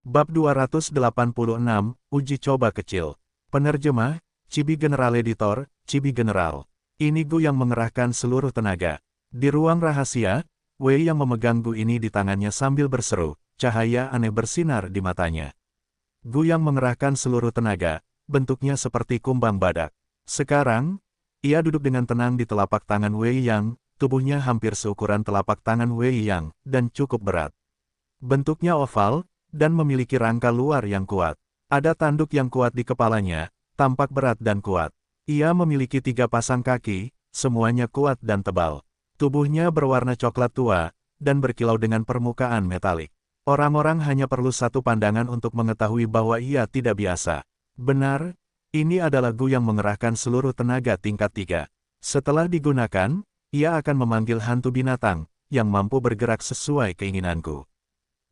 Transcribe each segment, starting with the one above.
Bab 286, Uji Coba Kecil. Penerjemah, Chibi General Editor, Chibi General. Ini Gu yang mengerahkan seluruh tenaga. Di ruang rahasia, Wei yang memegang Gu ini di tangannya sambil berseru, cahaya aneh bersinar di matanya. Gu yang mengerahkan seluruh tenaga, bentuknya seperti kumbang badak. Sekarang, ia duduk dengan tenang di telapak tangan Wei Yang, tubuhnya hampir seukuran telapak tangan Wei Yang, dan cukup berat. Bentuknya oval, dan memiliki rangka luar yang kuat. Ada tanduk yang kuat di kepalanya, tampak berat dan kuat. Ia memiliki 3 pasang kaki, semuanya kuat dan tebal. Tubuhnya berwarna coklat tua, dan berkilau dengan permukaan metalik. Orang-orang hanya perlu satu pandangan untuk mengetahui bahwa ia tidak biasa. Benar, ini adalah Gu yang mengerahkan seluruh tenaga tingkat 3. Setelah digunakan, ia akan memanggil hantu binatang, yang mampu bergerak sesuai keinginanku.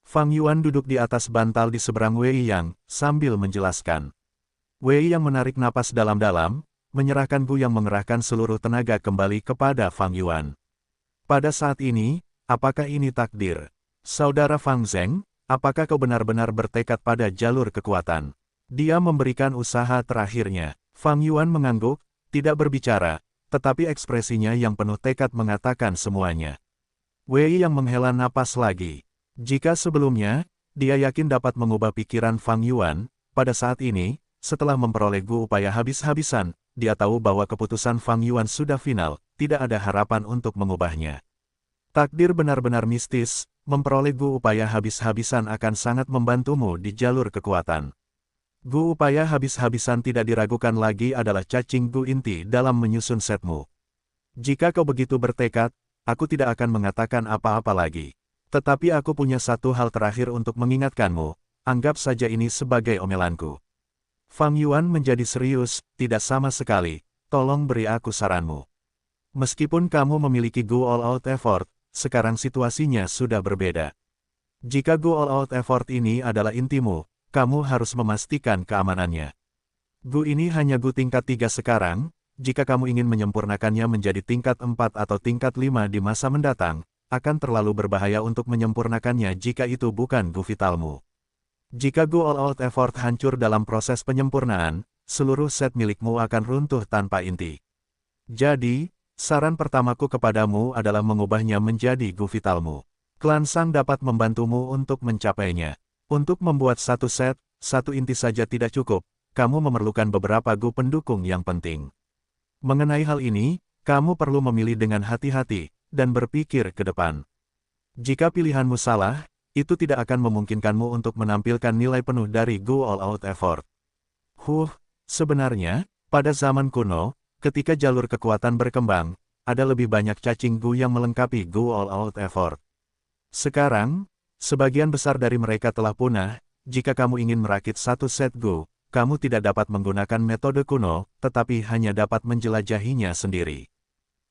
Fang Yuan duduk di atas bantal di seberang Wei Yang, sambil menjelaskan. Wei Yang menarik napas dalam-dalam, menyerahkan Gu yang mengerahkan seluruh tenaga kembali kepada Fang Yuan. Pada saat ini, apakah ini takdir? Saudara Fang Zheng, apakah kau benar-benar bertekad pada jalur kekuatan? Dia memberikan usaha terakhirnya. Fang Yuan mengangguk, tidak berbicara, tetapi ekspresinya yang penuh tekad mengatakan semuanya. Wei Yang menghela napas lagi. Jika sebelumnya, dia yakin dapat mengubah pikiran Fang Yuan, pada saat ini, setelah memperoleh Gu upaya habis-habisan, dia tahu bahwa keputusan Fang Yuan sudah final, tidak ada harapan untuk mengubahnya. Takdir benar-benar mistis, memperoleh Gu upaya habis-habisan akan sangat membantumu di jalur kekuatan. Gu upaya habis-habisan tidak diragukan lagi adalah cacing Gu inti dalam menyusun setmu. Jika kau begitu bertekad, aku tidak akan mengatakan apa-apa lagi. Tetapi aku punya satu hal terakhir untuk mengingatkanmu, anggap saja ini sebagai omelanku. Fang Yuan menjadi serius, tidak sama sekali, tolong beri aku saranmu. Meskipun kamu memiliki Gu all-out effort, sekarang situasinya sudah berbeda. Jika Gu all-out effort ini adalah intimu, kamu harus memastikan keamanannya. Gu ini hanya Gu tingkat 3 sekarang, jika kamu ingin menyempurnakannya menjadi tingkat 4 atau tingkat 5 di masa mendatang, akan terlalu berbahaya untuk menyempurnakannya jika itu bukan Gu vitalmu. Jika Gu all-out effort hancur dalam proses penyempurnaan, seluruh set milikmu akan runtuh tanpa inti. Jadi, saran pertamaku kepadamu adalah mengubahnya menjadi Gu vitalmu. Klan Sang dapat membantumu untuk mencapainya. Untuk membuat satu set, satu inti saja tidak cukup, kamu memerlukan beberapa Gu pendukung yang penting. Mengenai hal ini, kamu perlu memilih dengan hati-hati, dan berpikir ke depan. Jika pilihanmu salah, itu tidak akan memungkinkanmu untuk menampilkan nilai penuh dari Gu all-out effort. Sebenarnya, pada zaman kuno, ketika jalur kekuatan berkembang, ada lebih banyak cacing Gu yang melengkapi Gu all-out effort. Sekarang, sebagian besar dari mereka telah punah. Jika kamu ingin merakit satu set Gu, kamu tidak dapat menggunakan metode kuno, tetapi hanya dapat menjelajahinya sendiri.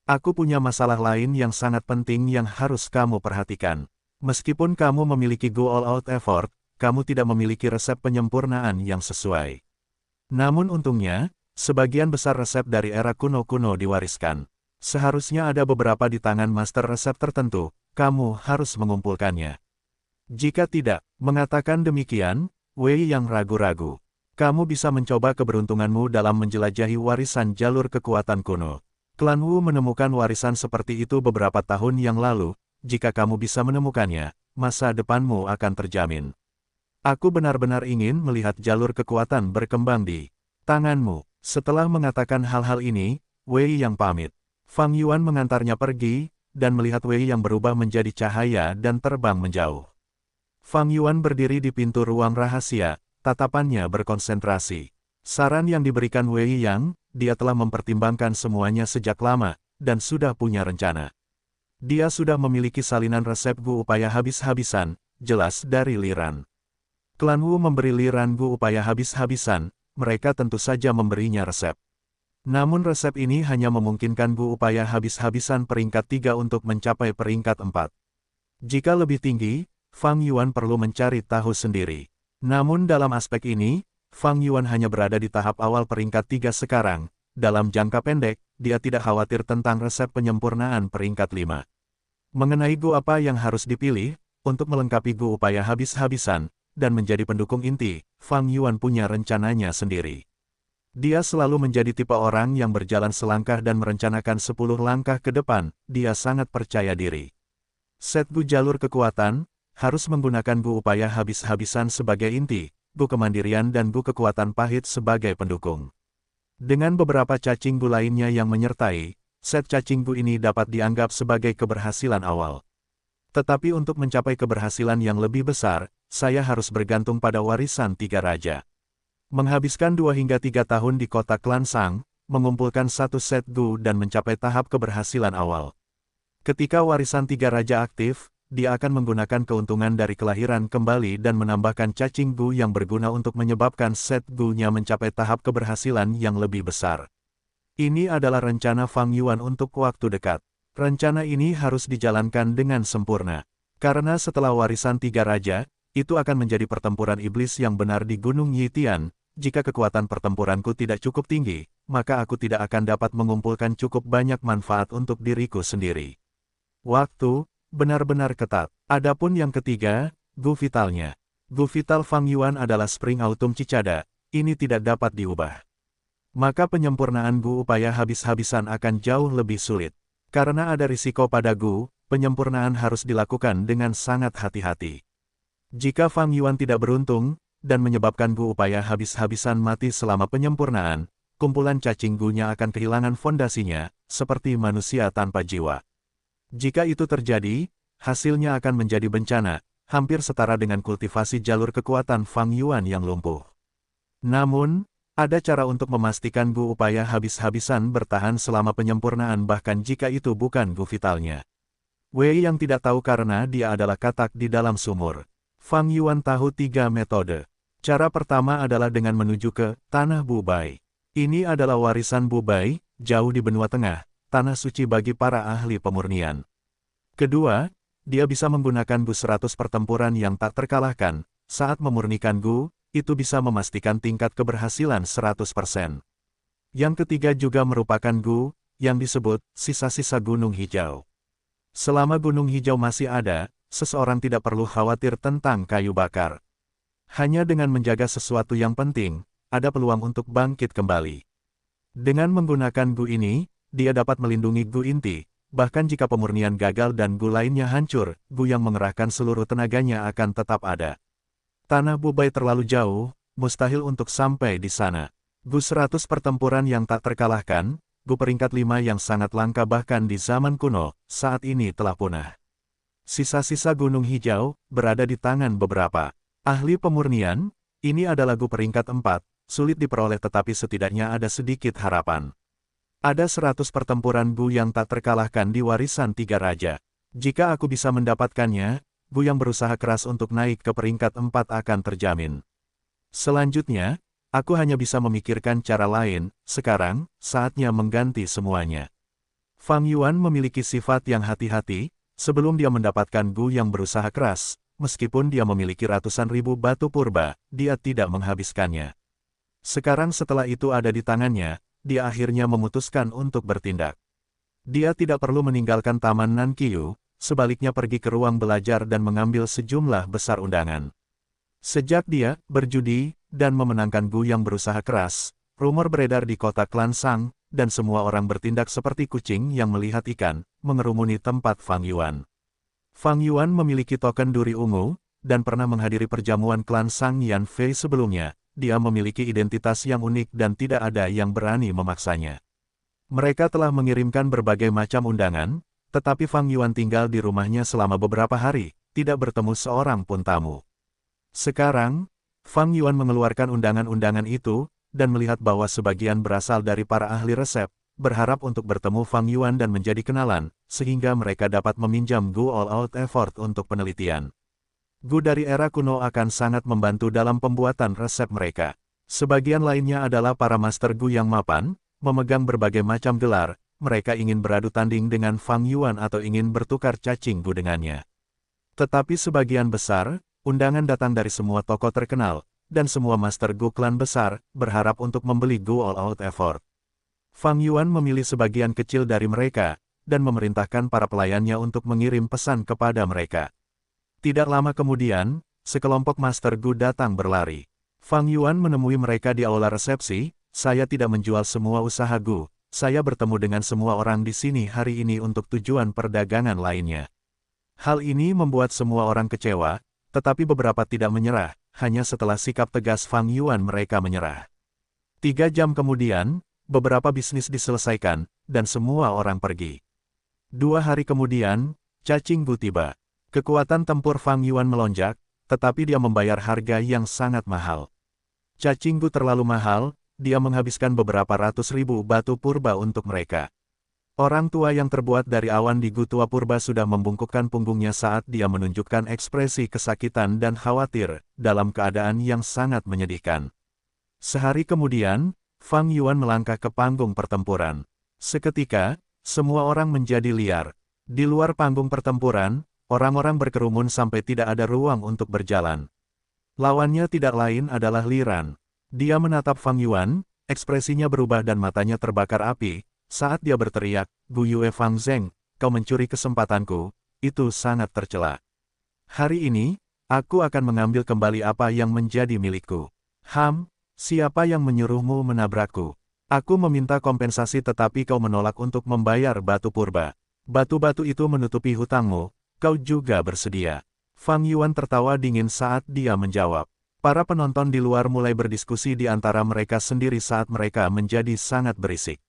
Aku punya masalah lain yang sangat penting yang harus kamu perhatikan. Meskipun kamu memiliki Gu all-out effort, kamu tidak memiliki resep penyempurnaan yang sesuai. Namun untungnya, sebagian besar resep dari era kuno-kuno diwariskan. Seharusnya ada beberapa di tangan master resep tertentu, kamu harus mengumpulkannya. Jika tidak, mengatakan demikian, Wei yang ragu-ragu. Kamu bisa mencoba keberuntunganmu dalam menjelajahi warisan jalur kekuatan kuno. Klan Wu menemukan warisan seperti itu beberapa tahun yang lalu, jika kamu bisa menemukannya, masa depanmu akan terjamin. Aku benar-benar ingin melihat jalur kekuatan berkembang di tanganmu. Setelah mengatakan hal-hal ini, Wei yang pamit. Fang Yuan mengantarnya pergi, dan melihat Wei yang berubah menjadi cahaya dan terbang menjauh. Fang Yuan berdiri di pintu ruang rahasia, tatapannya berkonsentrasi. Saran yang diberikan Wei Yang, dia telah mempertimbangkan semuanya sejak lama, dan sudah punya rencana. Dia sudah memiliki salinan resep Gu upaya habis-habisan, jelas dari Liran. Klan Wu memberi Liran Gu upaya habis-habisan, mereka tentu saja memberinya resep. Namun resep ini hanya memungkinkan Gu upaya habis-habisan peringkat 3 untuk mencapai peringkat 4. Jika lebih tinggi, Fang Yuan perlu mencari tahu sendiri. Namun dalam aspek ini, Fang Yuan hanya berada di tahap awal peringkat 3 sekarang. Dalam jangka pendek, dia tidak khawatir tentang resep penyempurnaan peringkat 5. Mengenai Gu apa yang harus dipilih, untuk melengkapi Gu upaya habis-habisan, dan menjadi pendukung inti, Fang Yuan punya rencananya sendiri. Dia selalu menjadi tipe orang yang berjalan selangkah dan merencanakan 10 langkah ke depan, dia sangat percaya diri. Set Gu jalur kekuatan, harus menggunakan Gu upaya habis-habisan sebagai inti, Gu kemandirian dan Gu kekuatan pahit sebagai pendukung. Dengan beberapa cacing Gu lainnya yang menyertai, set cacing Gu ini dapat dianggap sebagai keberhasilan awal. Tetapi untuk mencapai keberhasilan yang lebih besar, saya harus bergantung pada warisan 3 raja. Menghabiskan 2 hingga 3 tahun di kota klan Sang, mengumpulkan 1 set Gu dan mencapai tahap keberhasilan awal. Ketika warisan 3 raja aktif, dia akan menggunakan keuntungan dari kelahiran kembali dan menambahkan cacing Gu yang berguna untuk menyebabkan set Gu-nya mencapai tahap keberhasilan yang lebih besar. Ini adalah rencana Fang Yuan untuk waktu dekat. Rencana ini harus dijalankan dengan sempurna. Karena setelah warisan 3 raja, itu akan menjadi pertempuran iblis yang benar di Gunung Yitian. Jika kekuatan pertempuranku tidak cukup tinggi, maka aku tidak akan dapat mengumpulkan cukup banyak manfaat untuk diriku sendiri. Waktu benar-benar ketat. Adapun yang ketiga, Gu Vitalnya. Gu Vital Fang Yuan adalah Spring Autumn Cicada, ini tidak dapat diubah. Maka penyempurnaan Gu upaya habis-habisan akan jauh lebih sulit. Karena ada risiko pada Gu, penyempurnaan harus dilakukan dengan sangat hati-hati. Jika Fang Yuan tidak beruntung, dan menyebabkan Gu upaya habis-habisan mati selama penyempurnaan, kumpulan cacing Gu-nya akan kehilangan fondasinya, seperti manusia tanpa jiwa. Jika itu terjadi, hasilnya akan menjadi bencana, hampir setara dengan kultivasi jalur kekuatan Fang Yuan yang lumpuh. Namun, ada cara untuk memastikan Gu upaya habis-habisan bertahan selama penyempurnaan bahkan jika itu bukan Gu Vitalnya. Wei yang tidak tahu karena dia adalah katak di dalam sumur. Fang Yuan tahu 3 metode. Cara pertama adalah dengan menuju ke Tanah Bubai. Ini adalah warisan Bubai, jauh di benua tengah, tanah suci bagi para ahli pemurnian. Kedua, dia bisa menggunakan Gu 100 pertempuran yang tak terkalahkan. Saat memurnikan Gu, itu bisa memastikan tingkat keberhasilan 100%. Yang ketiga juga merupakan Gu, yang disebut sisa-sisa Gunung Hijau. Selama Gunung Hijau masih ada, seseorang tidak perlu khawatir tentang kayu bakar. Hanya dengan menjaga sesuatu yang penting, ada peluang untuk bangkit kembali. Dengan menggunakan Gu ini, dia dapat melindungi Gu inti, bahkan jika pemurnian gagal dan Gu lainnya hancur, Gu yang mengerahkan seluruh tenaganya akan tetap ada. Tanah Bubai terlalu jauh, mustahil untuk sampai di sana. Gu 100 pertempuran yang tak terkalahkan, Gu peringkat 5 yang sangat langka bahkan di zaman kuno, saat ini telah punah. Sisa-sisa Gunung Hijau, berada di tangan beberapa ahli pemurnian. Ini adalah Gu peringkat 4, sulit diperoleh tetapi setidaknya ada sedikit harapan. Ada 100 pertempuran Gu yang tak terkalahkan di warisan 3 raja. Jika aku bisa mendapatkannya, Gu yang berusaha keras untuk naik ke peringkat 4 akan terjamin. Selanjutnya, aku hanya bisa memikirkan cara lain, sekarang, saatnya mengganti semuanya. Fang Yuan memiliki sifat yang hati-hati, sebelum dia mendapatkan Gu yang berusaha keras, meskipun dia memiliki ratusan ribu batu purba, dia tidak menghabiskannya. Sekarang setelah itu ada di tangannya, dia akhirnya memutuskan untuk bertindak. Dia tidak perlu meninggalkan Taman Nankiyu, sebaliknya pergi ke ruang belajar dan mengambil sejumlah besar undangan. Sejak dia berjudi dan memenangkan Gu yang berusaha keras, rumor beredar di kota klan Sang, dan semua orang bertindak seperti kucing yang melihat ikan, mengerumuni tempat Fang Yuan. Fang Yuan memiliki token duri ungu, dan pernah menghadiri perjamuan klan Sang Yan Fei sebelumnya. Dia memiliki identitas yang unik dan tidak ada yang berani memaksanya. Mereka telah mengirimkan berbagai macam undangan, tetapi Fang Yuan tinggal di rumahnya selama beberapa hari, tidak bertemu seorang pun tamu. Sekarang, Fang Yuan mengeluarkan undangan-undangan itu, dan melihat bahwa sebagian berasal dari para ahli resep, berharap untuk bertemu Fang Yuan dan menjadi kenalan, sehingga mereka dapat meminjam Gu All-Out Effort untuk penelitian. Gu dari era kuno akan sangat membantu dalam pembuatan resep mereka. Sebagian lainnya adalah para master Gu yang mapan, memegang berbagai macam gelar, mereka ingin beradu tanding dengan Fang Yuan atau ingin bertukar cacing Gu dengannya. Tetapi sebagian besar, undangan datang dari semua tokoh terkenal, dan semua master Gu klan besar, berharap untuk membeli Gu All-Out Effort. Fang Yuan memilih sebagian kecil dari mereka, dan memerintahkan para pelayannya untuk mengirim pesan kepada mereka. Tidak lama kemudian, sekelompok Master Gu datang berlari. Fang Yuan menemui mereka di aula resepsi, "Saya tidak menjual semua usaha Gu, saya bertemu dengan semua orang di sini hari ini untuk tujuan perdagangan lainnya." Hal ini membuat semua orang kecewa, tetapi beberapa tidak menyerah, hanya setelah sikap tegas Fang Yuan mereka menyerah. 3 jam kemudian, beberapa bisnis diselesaikan, dan semua orang pergi. 2 hari kemudian, cacing Gu tiba. Kekuatan tempur Fang Yuan melonjak, tetapi dia membayar harga yang sangat mahal. Cacing Gu terlalu mahal, dia menghabiskan beberapa ratus ribu batu purba untuk mereka. Orang tua yang terbuat dari awan di Gu Tua Purba sudah membungkukkan punggungnya saat dia menunjukkan ekspresi kesakitan dan khawatir, dalam keadaan yang sangat menyedihkan. Sehari kemudian, Fang Yuan melangkah ke panggung pertempuran. Seketika, semua orang menjadi liar. Di luar panggung pertempuran, orang-orang berkerumun sampai tidak ada ruang untuk berjalan. Lawannya tidak lain adalah Li Ran. Dia menatap Fang Yuan, ekspresinya berubah dan matanya terbakar api, saat dia berteriak, "Gu Yue Fang Zeng, kau mencuri kesempatanku, itu sangat tercela. Hari ini, aku akan mengambil kembali apa yang menjadi milikku." Siapa yang menyuruhmu menabrakku? Aku meminta kompensasi tetapi kau menolak untuk membayar batu purba. Batu-batu itu menutupi hutangmu, kau juga bersedia. Fang Yuan tertawa dingin saat dia menjawab. Para penonton di luar mulai berdiskusi di antara mereka sendiri saat mereka menjadi sangat berisik.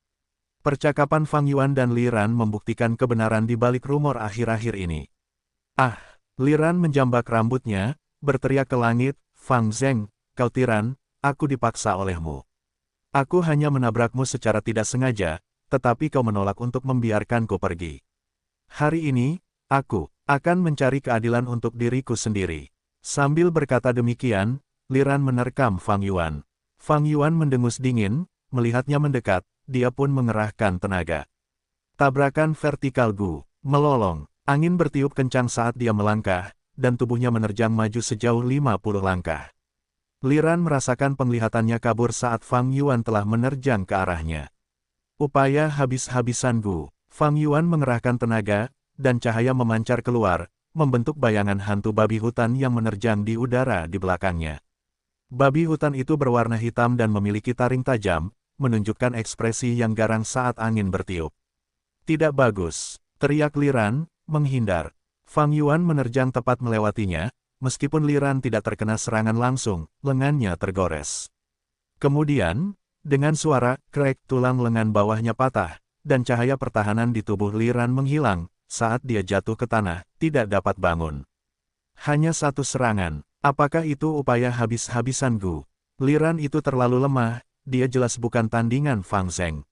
Percakapan Fang Yuan dan Li Ran membuktikan kebenaran di balik rumor akhir-akhir ini. Li Ran menjambak rambutnya, berteriak ke langit, "Fang Zeng, kau tiran, aku dipaksa olehmu. Aku hanya menabrakmu secara tidak sengaja, tetapi kau menolak untuk membiarkanku pergi. Hari ini, aku akan mencari keadilan untuk diriku sendiri." Sambil berkata demikian, Li Ran menerkam Fang Yuan. Fang Yuan mendengus dingin, melihatnya mendekat, dia pun mengerahkan tenaga. Tabrakan vertikal Gu, melolong, angin bertiup kencang saat dia melangkah, dan tubuhnya menerjang maju sejauh 50 langkah. Li Ran merasakan penglihatannya kabur saat Fang Yuan telah menerjang ke arahnya. Upaya habis-habisan Gu. Fang Yuan mengerahkan tenaga, dan cahaya memancar keluar, membentuk bayangan hantu babi hutan yang menerjang di udara di belakangnya. Babi hutan itu berwarna hitam dan memiliki taring tajam, menunjukkan ekspresi yang garang saat angin bertiup. "Tidak bagus," teriak Li Ran, menghindar. Fang Yuan menerjang tepat melewatinya, meskipun Li Ran tidak terkena serangan langsung, lengannya tergores. Kemudian, dengan suara krek tulang lengan bawahnya patah, dan cahaya pertahanan di tubuh Li Ran menghilang, saat dia jatuh ke tanah, tidak dapat bangun. Hanya satu serangan, apakah itu upaya habis-habisan Gu? Li Ran itu terlalu lemah, dia jelas bukan tandingan Fang Zeng.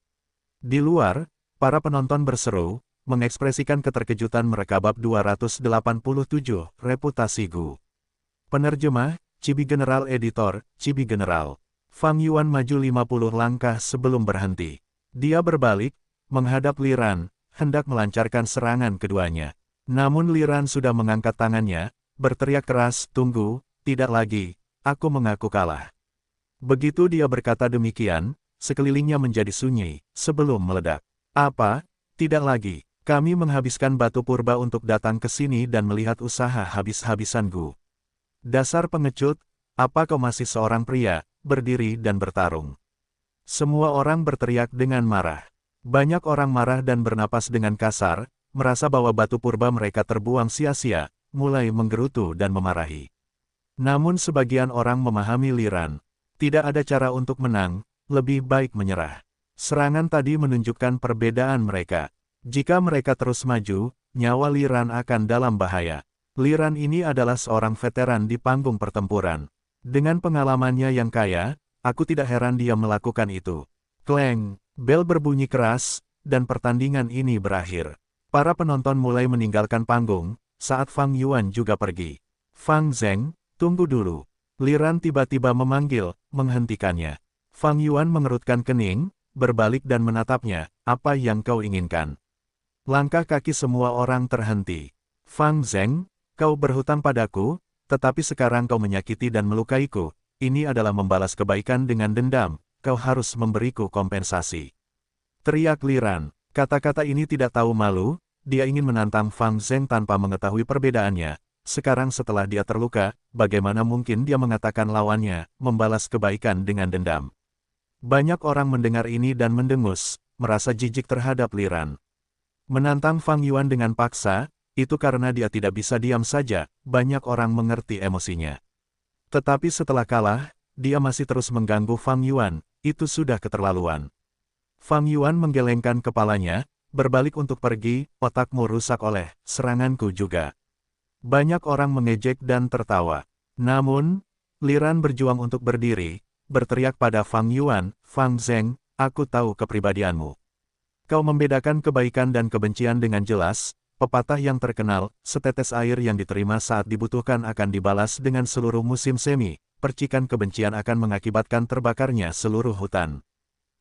Di luar, para penonton berseru, mengekspresikan keterkejutan mereka. Bab 287, Reputasi Gu. Penerjemah, Cibi General. Editor, Cibi General. Fang Yuan maju 50 langkah sebelum berhenti. Dia berbalik, menghadap Li Ran, hendak melancarkan serangan keduanya. Namun Li Ran sudah mengangkat tangannya, berteriak keras, "Tunggu, tidak lagi, aku mengaku kalah." Begitu dia berkata demikian, sekelilingnya menjadi sunyi, sebelum meledak. "Apa? Tidak lagi. Kami menghabiskan batu purba untuk datang ke sini dan melihat usaha habis-habisan Gu. Dasar pengecut, apa kau masih seorang pria, berdiri dan bertarung?" Semua orang berteriak dengan marah. Banyak orang marah dan bernapas dengan kasar, merasa bahwa batu purba mereka terbuang sia-sia, mulai menggerutu dan memarahi. Namun sebagian orang memahami Li Ran. Tidak ada cara untuk menang, lebih baik menyerah. Serangan tadi menunjukkan perbedaan mereka. Jika mereka terus maju, nyawa Li Ran akan dalam bahaya. Li Ran ini adalah seorang veteran di panggung pertempuran. Dengan pengalamannya yang kaya, aku tidak heran dia melakukan itu. Kleng, bel berbunyi keras, dan pertandingan ini berakhir. Para penonton mulai meninggalkan panggung, saat Fang Yuan juga pergi. "Fang Zeng, tunggu dulu." Li Ran tiba-tiba memanggil, menghentikannya. Fang Yuan mengerutkan kening, berbalik dan menatapnya, "Apa yang kau inginkan?" Langkah kaki semua orang terhenti. "Fang Zeng, kau berhutang padaku, tetapi sekarang kau menyakiti dan melukaiku. Ini adalah membalas kebaikan dengan dendam, kau harus memberiku kompensasi." Teriak Li Ran. Kata-kata ini tidak tahu malu, dia ingin menantang Fang Zeng tanpa mengetahui perbedaannya. sekarang setelah dia terluka, bagaimana mungkin dia mengatakan lawannya, membalas kebaikan dengan dendam. Banyak orang mendengar ini dan mendengus, merasa jijik terhadap Li Ran. Menantang Fang Yuan dengan paksa, itu karena dia tidak bisa diam saja, banyak orang mengerti emosinya. Tetapi setelah kalah, dia masih terus mengganggu Fang Yuan, itu sudah keterlaluan. Fang Yuan menggelengkan kepalanya, berbalik untuk pergi, otakmu rusak oleh seranganku juga. Banyak orang mengejek dan tertawa. Namun, Li Ran berjuang untuk berdiri, berteriak pada Fang Yuan, Fang Zheng, aku tahu kepribadianmu. Kau membedakan kebaikan dan kebencian dengan jelas, pepatah yang terkenal, setetes air yang diterima saat dibutuhkan akan dibalas dengan seluruh musim semi, percikan kebencian akan mengakibatkan terbakarnya seluruh hutan.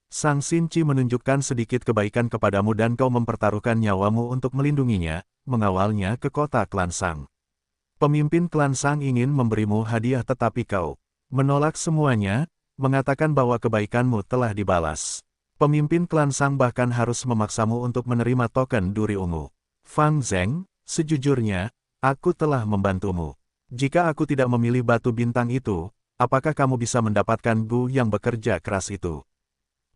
Sang Xinci menunjukkan sedikit kebaikan kepadamu dan kau mempertaruhkan nyawamu untuk melindunginya, mengawalnya ke kota klan Sang. Pemimpin klan Sang ingin memberimu hadiah tetapi kau menolak semuanya, mengatakan bahwa kebaikanmu telah dibalas. Pemimpin klan Sang bahkan harus memaksamu untuk menerima token duri ungu. Fang Zheng, sejujurnya, aku telah membantumu. Jika aku tidak memilih batu bintang itu, apakah kamu bisa mendapatkan Gu yang bekerja keras itu?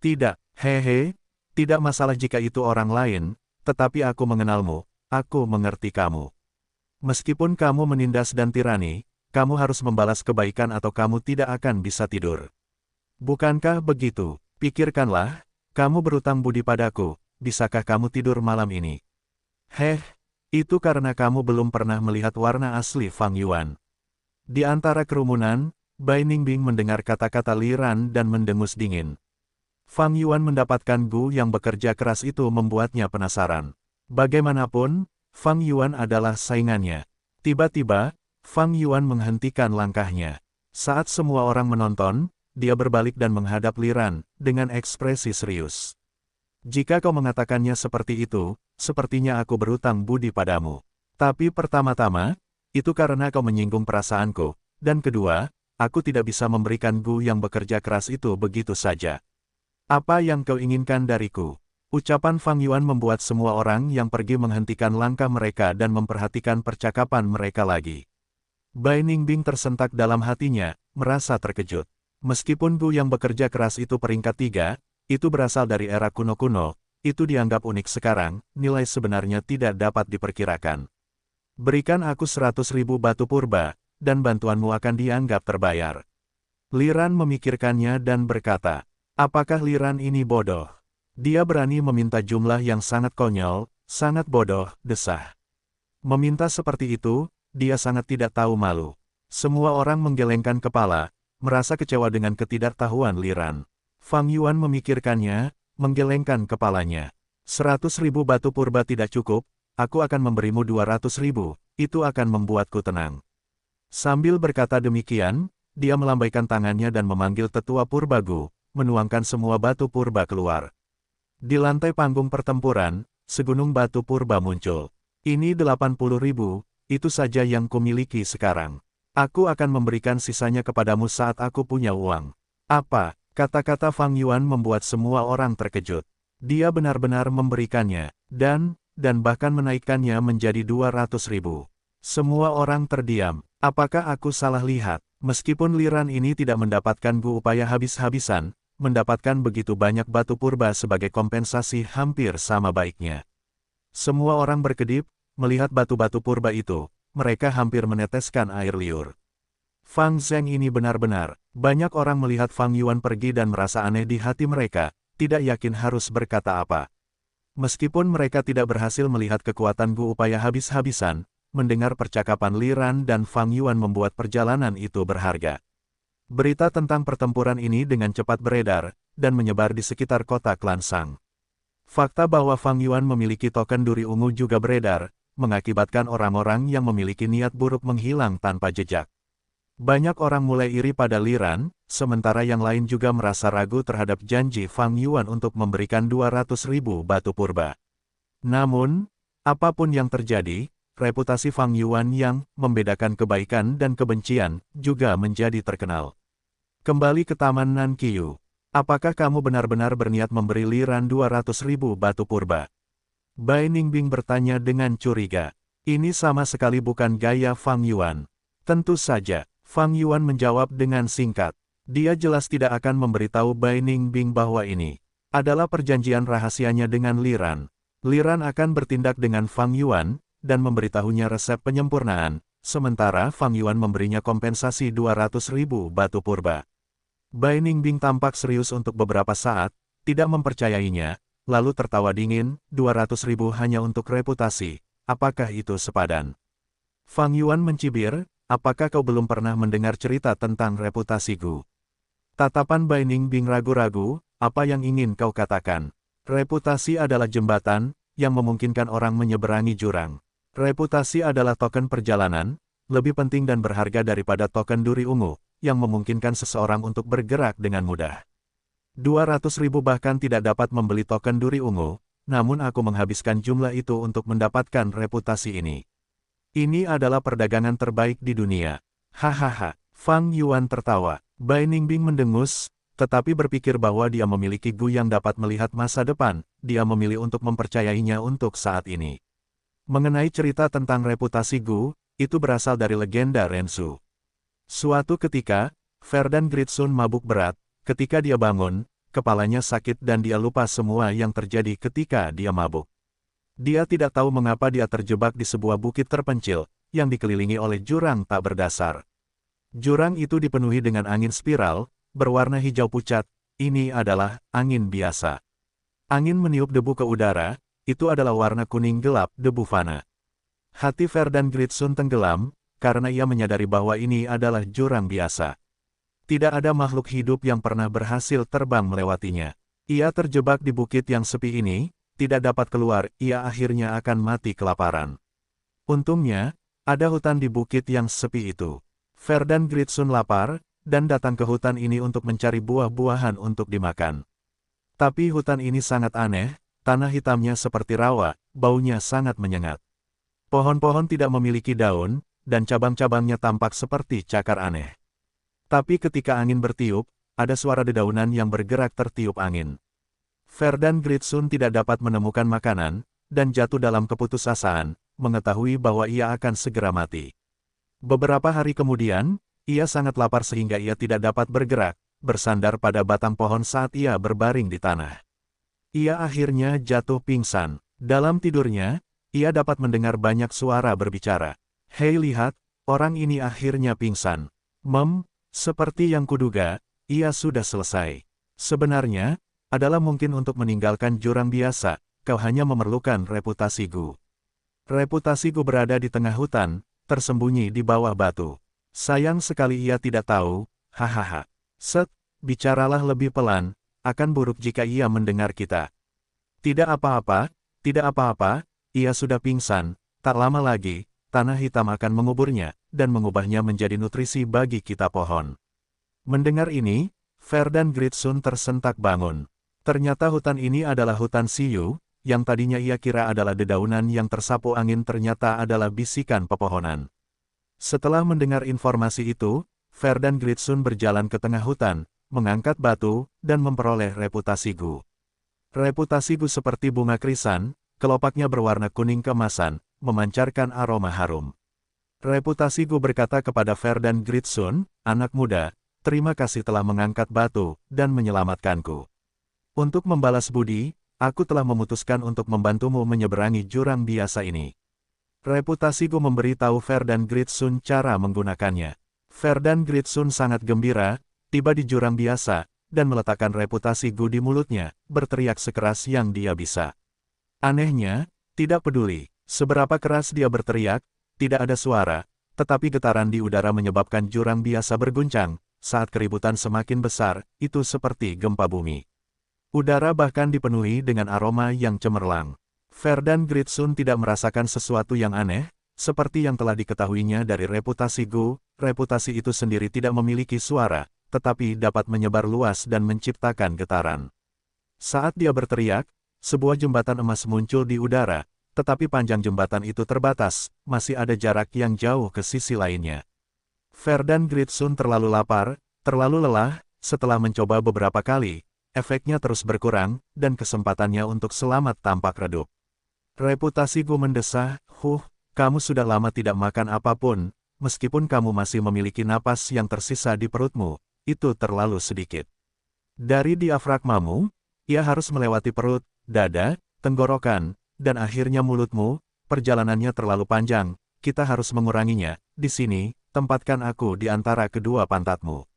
Tidak, hehe, tidak masalah jika itu orang lain, tetapi aku mengenalmu, aku mengerti kamu. Meskipun kamu menindas dan tirani, kamu harus membalas kebaikan atau kamu tidak akan bisa tidur. Bukankah begitu? Pikirkanlah, kamu berutang budi padaku, bisakah kamu tidur malam ini? Itu karena kamu belum pernah melihat warna asli Fang Yuan. Di antara kerumunan, Bai Ningbing mendengar kata-kata Li Ran dan mendengus dingin. Fang Yuan mendapatkan Gu yang bekerja keras itu membuatnya penasaran. Bagaimanapun, Fang Yuan adalah saingannya. Tiba-tiba, Fang Yuan menghentikan langkahnya. Saat semua orang menonton, dia berbalik dan menghadap Li Ran, dengan ekspresi serius. Jika kau mengatakannya seperti itu, sepertinya aku berutang budi padamu. Tapi pertama-tama, itu karena kau menyinggung perasaanku, dan kedua, aku tidak bisa memberikan Gu yang bekerja keras itu begitu saja. Apa yang kau inginkan dariku? Ucapan Fang Yuan membuat semua orang yang pergi menghentikan langkah mereka dan memperhatikan percakapan mereka lagi. Bai Ningbing tersentak dalam hatinya, merasa terkejut. Meskipun Gu yang bekerja keras itu peringkat 3, itu berasal dari era kuno-kuno, itu dianggap unik sekarang, nilai sebenarnya tidak dapat diperkirakan. Berikan aku 100.000 batu purba, dan bantuanmu akan dianggap terbayar. Li Ran memikirkannya dan berkata, apakah Li Ran ini bodoh? Dia berani meminta jumlah yang sangat konyol, sangat bodoh, desah. Meminta seperti itu, dia sangat tidak tahu malu. Semua orang menggelengkan kepala, merasa kecewa dengan ketidaktahuan Li Ran. Fang Yuan memikirkannya, menggelengkan kepalanya. 100.000 batu purba tidak cukup, aku akan memberimu 200.000, itu akan membuatku tenang. Sambil berkata demikian, dia melambaikan tangannya dan memanggil tetua purba Gu, menuangkan semua batu purba keluar. Di lantai panggung pertempuran, segunung batu purba muncul. Ini 80.000, itu saja yang kumiliki sekarang. Aku akan memberikan sisanya kepadamu saat aku punya uang. Apa? Kata-kata Fang Yuan membuat semua orang terkejut. Dia benar-benar memberikannya, dan bahkan menaikkannya menjadi 200.000. Semua orang terdiam. Apakah aku salah lihat? Meskipun Li Ran ini tidak mendapatkan Gu upaya habis-habisan, mendapatkan begitu banyak batu purba sebagai kompensasi hampir sama baiknya. Semua orang berkedip, melihat batu-batu purba itu, mereka hampir meneteskan air liur. Fang Zheng ini benar-benar, banyak orang melihat Fang Yuan pergi dan merasa aneh di hati mereka, tidak yakin harus berkata apa. Meskipun mereka tidak berhasil melihat kekuatan Gu upaya habis-habisan, mendengar percakapan Li Ran dan Fang Yuan membuat perjalanan itu berharga. Berita tentang pertempuran ini dengan cepat beredar, dan menyebar di sekitar kota klan Sang. Fakta bahwa Fang Yuan memiliki token duri ungu juga beredar, mengakibatkan orang-orang yang memiliki niat buruk menghilang tanpa jejak. Banyak orang mulai iri pada Li Ran, sementara yang lain juga merasa ragu terhadap janji Fang Yuan untuk memberikan 200.000 batu purba. Namun, apapun yang terjadi, reputasi Fang Yuan yang membedakan kebaikan dan kebencian juga menjadi terkenal. Kembali ke Taman Nanqiu. Apakah kamu benar-benar berniat memberi Li Ran 200.000 batu purba? Bai Ningbing bertanya dengan curiga. Ini sama sekali bukan gaya Fang Yuan. Tentu saja, Fang Yuan menjawab dengan singkat. Dia jelas tidak akan memberitahu Bai Ningbing bahwa ini adalah perjanjian rahasianya dengan Li Ran. Li Ran akan bertindak dengan Fang Yuan, dan memberitahunya resep penyempurnaan, sementara Fang Yuan memberinya kompensasi 200.000 batu purba. Bai Ningbing tampak serius untuk beberapa saat, tidak mempercayainya, lalu tertawa dingin, 200.000 hanya untuk reputasi. Apakah itu sepadan? Fang Yuan mencibir, apakah kau belum pernah mendengar cerita tentang reputasiku? Tatapan Bai Ningbing ragu-ragu, apa yang ingin kau katakan? Reputasi adalah jembatan, yang memungkinkan orang menyeberangi jurang. Reputasi adalah token perjalanan, lebih penting dan berharga daripada token duri ungu, yang memungkinkan seseorang untuk bergerak dengan mudah. 200.000 bahkan tidak dapat membeli token duri ungu, namun aku menghabiskan jumlah itu untuk mendapatkan reputasi ini. Ini adalah perdagangan terbaik di dunia. Hahaha, Fang Yuan tertawa. Bai Ningbing mendengus, tetapi berpikir bahwa dia memiliki Gu yang dapat melihat masa depan, dia memilih untuk mempercayainya untuk saat ini. Mengenai cerita tentang reputasi Gu, itu berasal dari legenda Rensu. Suatu ketika, Verdan Gritsun mabuk berat, ketika dia bangun, kepalanya sakit dan dia lupa semua yang terjadi ketika dia mabuk. Dia tidak tahu mengapa dia terjebak di sebuah bukit terpencil, yang dikelilingi oleh jurang tak berdasar. Jurang itu dipenuhi dengan angin spiral, berwarna hijau pucat, ini adalah angin biasa. Angin meniup debu ke udara, itu adalah warna kuning gelap debu fana. Hati Verdan Gritsun tenggelam, karena ia menyadari bahwa ini adalah jurang biasa. Tidak ada makhluk hidup yang pernah berhasil terbang melewatinya. Ia terjebak di bukit yang sepi ini, tidak dapat keluar, ia akhirnya akan mati kelaparan. Untungnya, ada hutan di bukit yang sepi itu. Verdan Gritsun lapar, dan datang ke hutan ini untuk mencari buah-buahan untuk dimakan. Tapi hutan ini sangat aneh, tanah hitamnya seperti rawa, baunya sangat menyengat. Pohon-pohon tidak memiliki daun, dan cabang-cabangnya tampak seperti cakar aneh. Tapi ketika angin bertiup, ada suara dedaunan yang bergerak tertiup angin. Verdan Gritsun tidak dapat menemukan makanan, dan jatuh dalam keputusasaan, mengetahui bahwa ia akan segera mati. Beberapa hari kemudian, ia sangat lapar sehingga ia tidak dapat bergerak, bersandar pada batang pohon saat ia berbaring di tanah. Ia akhirnya jatuh pingsan. Dalam tidurnya, ia dapat mendengar banyak suara berbicara. Hei lihat, orang ini akhirnya pingsan. Seperti yang kuduga, ia sudah selesai. Sebenarnya, adalah mungkin untuk meninggalkan jurang biasa, kau hanya memerlukan reputasi Gu. Reputasi Gu berada di tengah hutan, tersembunyi di bawah batu. Sayang sekali ia tidak tahu, hahaha. Bicaralah lebih pelan, akan buruk jika ia mendengar kita. Tidak apa-apa, ia sudah pingsan, tak lama lagi, tanah hitam akan menguburnya, dan mengubahnya menjadi nutrisi bagi kita pohon. Mendengar ini, Verdan Gritsun tersentak bangun. Ternyata hutan ini adalah hutan Siyu, yang tadinya ia kira adalah dedaunan yang tersapu angin ternyata adalah bisikan pepohonan. Setelah mendengar informasi itu, Verdan Gritsun berjalan ke tengah hutan, mengangkat batu, dan memperoleh reputasi Gu. Reputasi Gu seperti bunga krisan, kelopaknya berwarna kuning keemasan, memancarkan aroma harum. Reputasi Gu berkata kepada Verdan Gritsun, anak muda, terima kasih telah mengangkat batu, dan menyelamatkanku. Untuk membalas budi, aku telah memutuskan untuk membantumu menyeberangi jurang biasa ini. Reputasi Gu memberi tahu Verdan Gritsun cara menggunakannya. Verdan Gritsun sangat gembira, tiba di jurang biasa, dan meletakkan reputasi Gu di mulutnya, berteriak sekeras yang dia bisa. Anehnya, tidak peduli seberapa keras dia berteriak, tidak ada suara, tetapi getaran di udara menyebabkan jurang biasa berguncang, saat keributan semakin besar, itu seperti gempa bumi. Udara bahkan dipenuhi dengan aroma yang cemerlang. Verdan Gritsun tidak merasakan sesuatu yang aneh, seperti yang telah diketahuinya dari reputasi Gu, reputasi itu sendiri tidak memiliki suara, tetapi dapat menyebar luas dan menciptakan getaran. Saat dia berteriak, sebuah jembatan emas muncul di udara, tetapi panjang jembatan itu terbatas, masih ada jarak yang jauh ke sisi lainnya. Verdan Gritsun terlalu lapar, terlalu lelah, setelah mencoba beberapa kali, efeknya terus berkurang, dan kesempatannya untuk selamat tampak redup. Reputasi Gu mendesah, kamu sudah lama tidak makan apapun, meskipun kamu masih memiliki napas yang tersisa di perutmu, itu terlalu sedikit. Dari diafragmamu, ia harus melewati perut, dada, tenggorokan, dan akhirnya mulutmu. Perjalanannya terlalu panjang, kita harus menguranginya. Di sini, tempatkan aku di antara kedua pantatmu.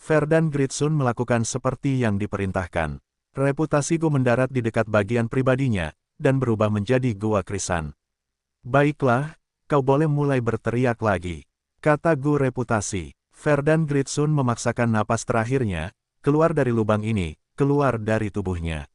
Verdan Gritsun melakukan seperti yang diperintahkan. Reputasi Gu mendarat di dekat bagian pribadinya, dan berubah menjadi gua krisan. Baiklah, kau boleh mulai berteriak lagi, kata Gu reputasi. Verdan Gritsun memaksakan napas terakhirnya, keluar dari lubang ini, keluar dari tubuhnya.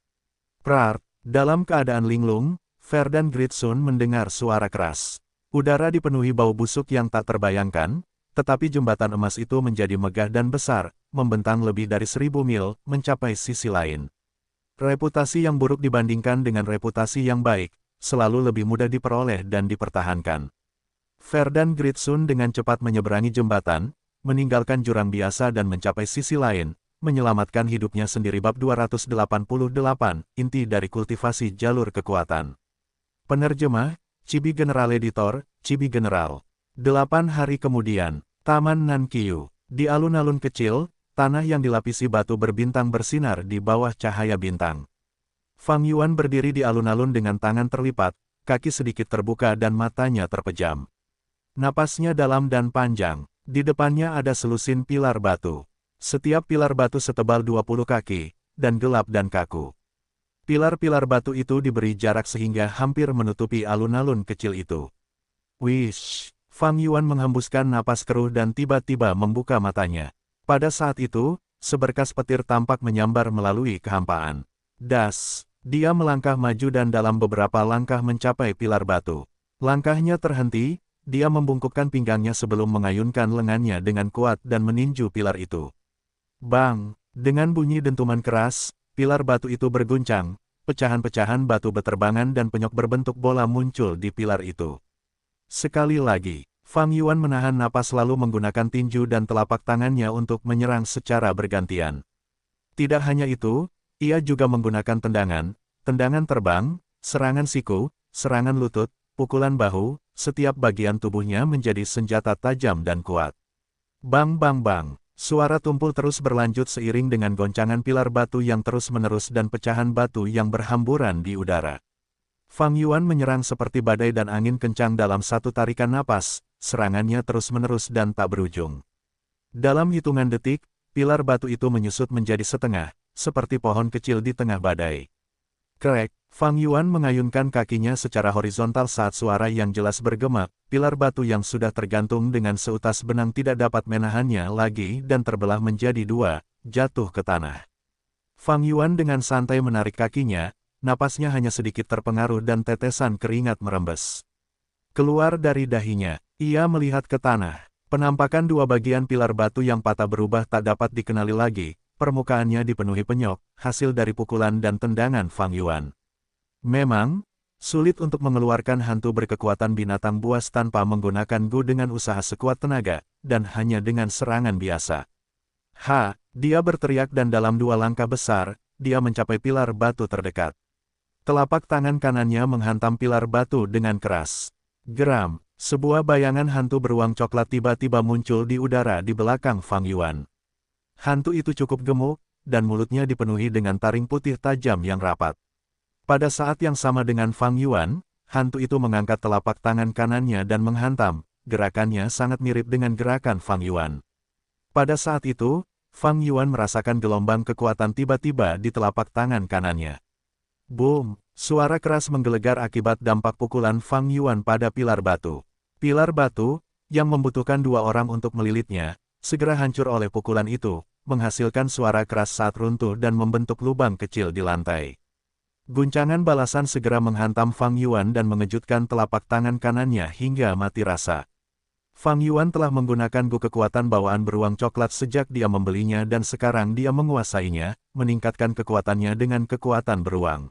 Prar, dalam keadaan linglung, Verdan Gritsun mendengar suara keras. Udara dipenuhi bau busuk yang tak terbayangkan, tetapi jembatan emas itu menjadi megah dan besar, membentang lebih dari 1000 mil, mencapai sisi lain. Reputasi yang buruk dibandingkan dengan reputasi yang baik, selalu lebih mudah diperoleh dan dipertahankan. Verdan Gritsun dengan cepat menyeberangi jembatan, meninggalkan jurang biasa dan mencapai sisi lain, menyelamatkan hidupnya sendiri. Bab 288, inti dari kultivasi jalur kekuatan. Penerjemah, Chibi General Editor, Chibi General. 8 hari kemudian, Taman Nankyu. Di alun-alun kecil, tanah yang dilapisi batu berbintang bersinar di bawah cahaya bintang. Fang Yuan berdiri di alun-alun dengan tangan terlipat, kaki sedikit terbuka dan matanya terpejam. Napasnya dalam dan panjang. Di depannya ada selusin pilar batu. Setiap pilar batu setebal 20 kaki, dan gelap dan kaku. Pilar-pilar batu itu diberi jarak sehingga hampir menutupi alun-alun kecil itu. Wish! Fang Yuan menghembuskan napas keruh dan tiba-tiba membuka matanya. Pada saat itu, seberkas petir tampak menyambar melalui kehampaan. Das! Dia melangkah maju dan dalam beberapa langkah mencapai pilar batu. Langkahnya terhenti, dia membungkukkan pinggangnya sebelum mengayunkan lengannya dengan kuat dan meninju pilar itu. Bang! Dengan bunyi dentuman keras, pilar batu itu berguncang, pecahan-pecahan batu beterbangan dan penyok berbentuk bola muncul di pilar itu. Sekali lagi, Fang Yuan menahan napas lalu menggunakan tinju dan telapak tangannya untuk menyerang secara bergantian. Tidak hanya itu, ia juga menggunakan tendangan terbang, serangan siku, serangan lutut, pukulan bahu, setiap bagian tubuhnya menjadi senjata tajam dan kuat. Bang bang bang, suara tumpul terus berlanjut seiring dengan goncangan pilar batu yang terus-menerus dan pecahan batu yang berhamburan di udara. Fang Yuan menyerang seperti badai dan angin kencang dalam satu tarikan napas, serangannya terus-menerus dan tak berujung. Dalam hitungan detik, pilar batu itu menyusut menjadi setengah, seperti pohon kecil di tengah badai. Krek, Fang Yuan mengayunkan kakinya secara horizontal saat suara yang jelas bergema, pilar batu yang sudah tergantung dengan seutas benang tidak dapat menahannya lagi dan terbelah menjadi dua, jatuh ke tanah. Fang Yuan dengan santai menarik kakinya, napasnya hanya sedikit terpengaruh dan tetesan keringat merembes. Keluar dari dahinya, ia melihat ke tanah. Penampakan dua bagian pilar batu yang patah berubah tak dapat dikenali lagi, permukaannya dipenuhi penyok, hasil dari pukulan dan tendangan Fang Yuan. Memang, sulit untuk mengeluarkan hantu berkekuatan binatang buas tanpa menggunakan Gu dengan usaha sekuat tenaga, dan hanya dengan serangan biasa. Dia berteriak dan dalam dua langkah besar, dia mencapai pilar batu terdekat. Telapak tangan kanannya menghantam pilar batu dengan keras. Geram, sebuah bayangan hantu beruang coklat tiba-tiba muncul di udara di belakang Fang Yuan. Hantu itu cukup gemuk, dan mulutnya dipenuhi dengan taring putih tajam yang rapat. Pada saat yang sama dengan Fang Yuan, hantu itu mengangkat telapak tangan kanannya dan menghantam, gerakannya sangat mirip dengan gerakan Fang Yuan. Pada saat itu, Fang Yuan merasakan gelombang kekuatan tiba-tiba di telapak tangan kanannya. Boom! Suara keras menggelegar akibat dampak pukulan Fang Yuan pada pilar batu. Pilar batu, yang membutuhkan dua orang untuk melilitnya, segera hancur oleh pukulan itu, menghasilkan suara keras saat runtuh dan membentuk lubang kecil di lantai. Guncangan balasan segera menghantam Fang Yuan dan mengejutkan telapak tangan kanannya hingga mati rasa. Fang Yuan telah menggunakan Gu kekuatan bawaan beruang coklat sejak dia membelinya dan sekarang dia menguasainya, meningkatkan kekuatannya dengan kekuatan beruang.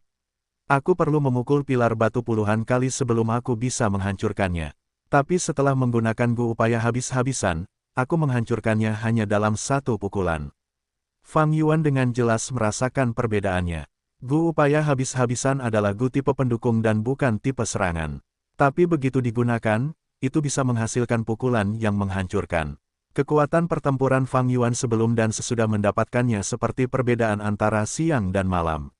Aku perlu memukul pilar batu puluhan kali sebelum aku bisa menghancurkannya. Tapi setelah menggunakan Gu upaya habis-habisan, aku menghancurkannya hanya dalam satu pukulan. Fang Yuan dengan jelas merasakan perbedaannya. Gu upaya habis-habisan adalah Gu tipe pendukung dan bukan tipe serangan. Tapi begitu digunakan, itu bisa menghasilkan pukulan yang menghancurkan. Kekuatan pertempuran Fang Yuan sebelum dan sesudah mendapatkannya seperti perbedaan antara siang dan malam.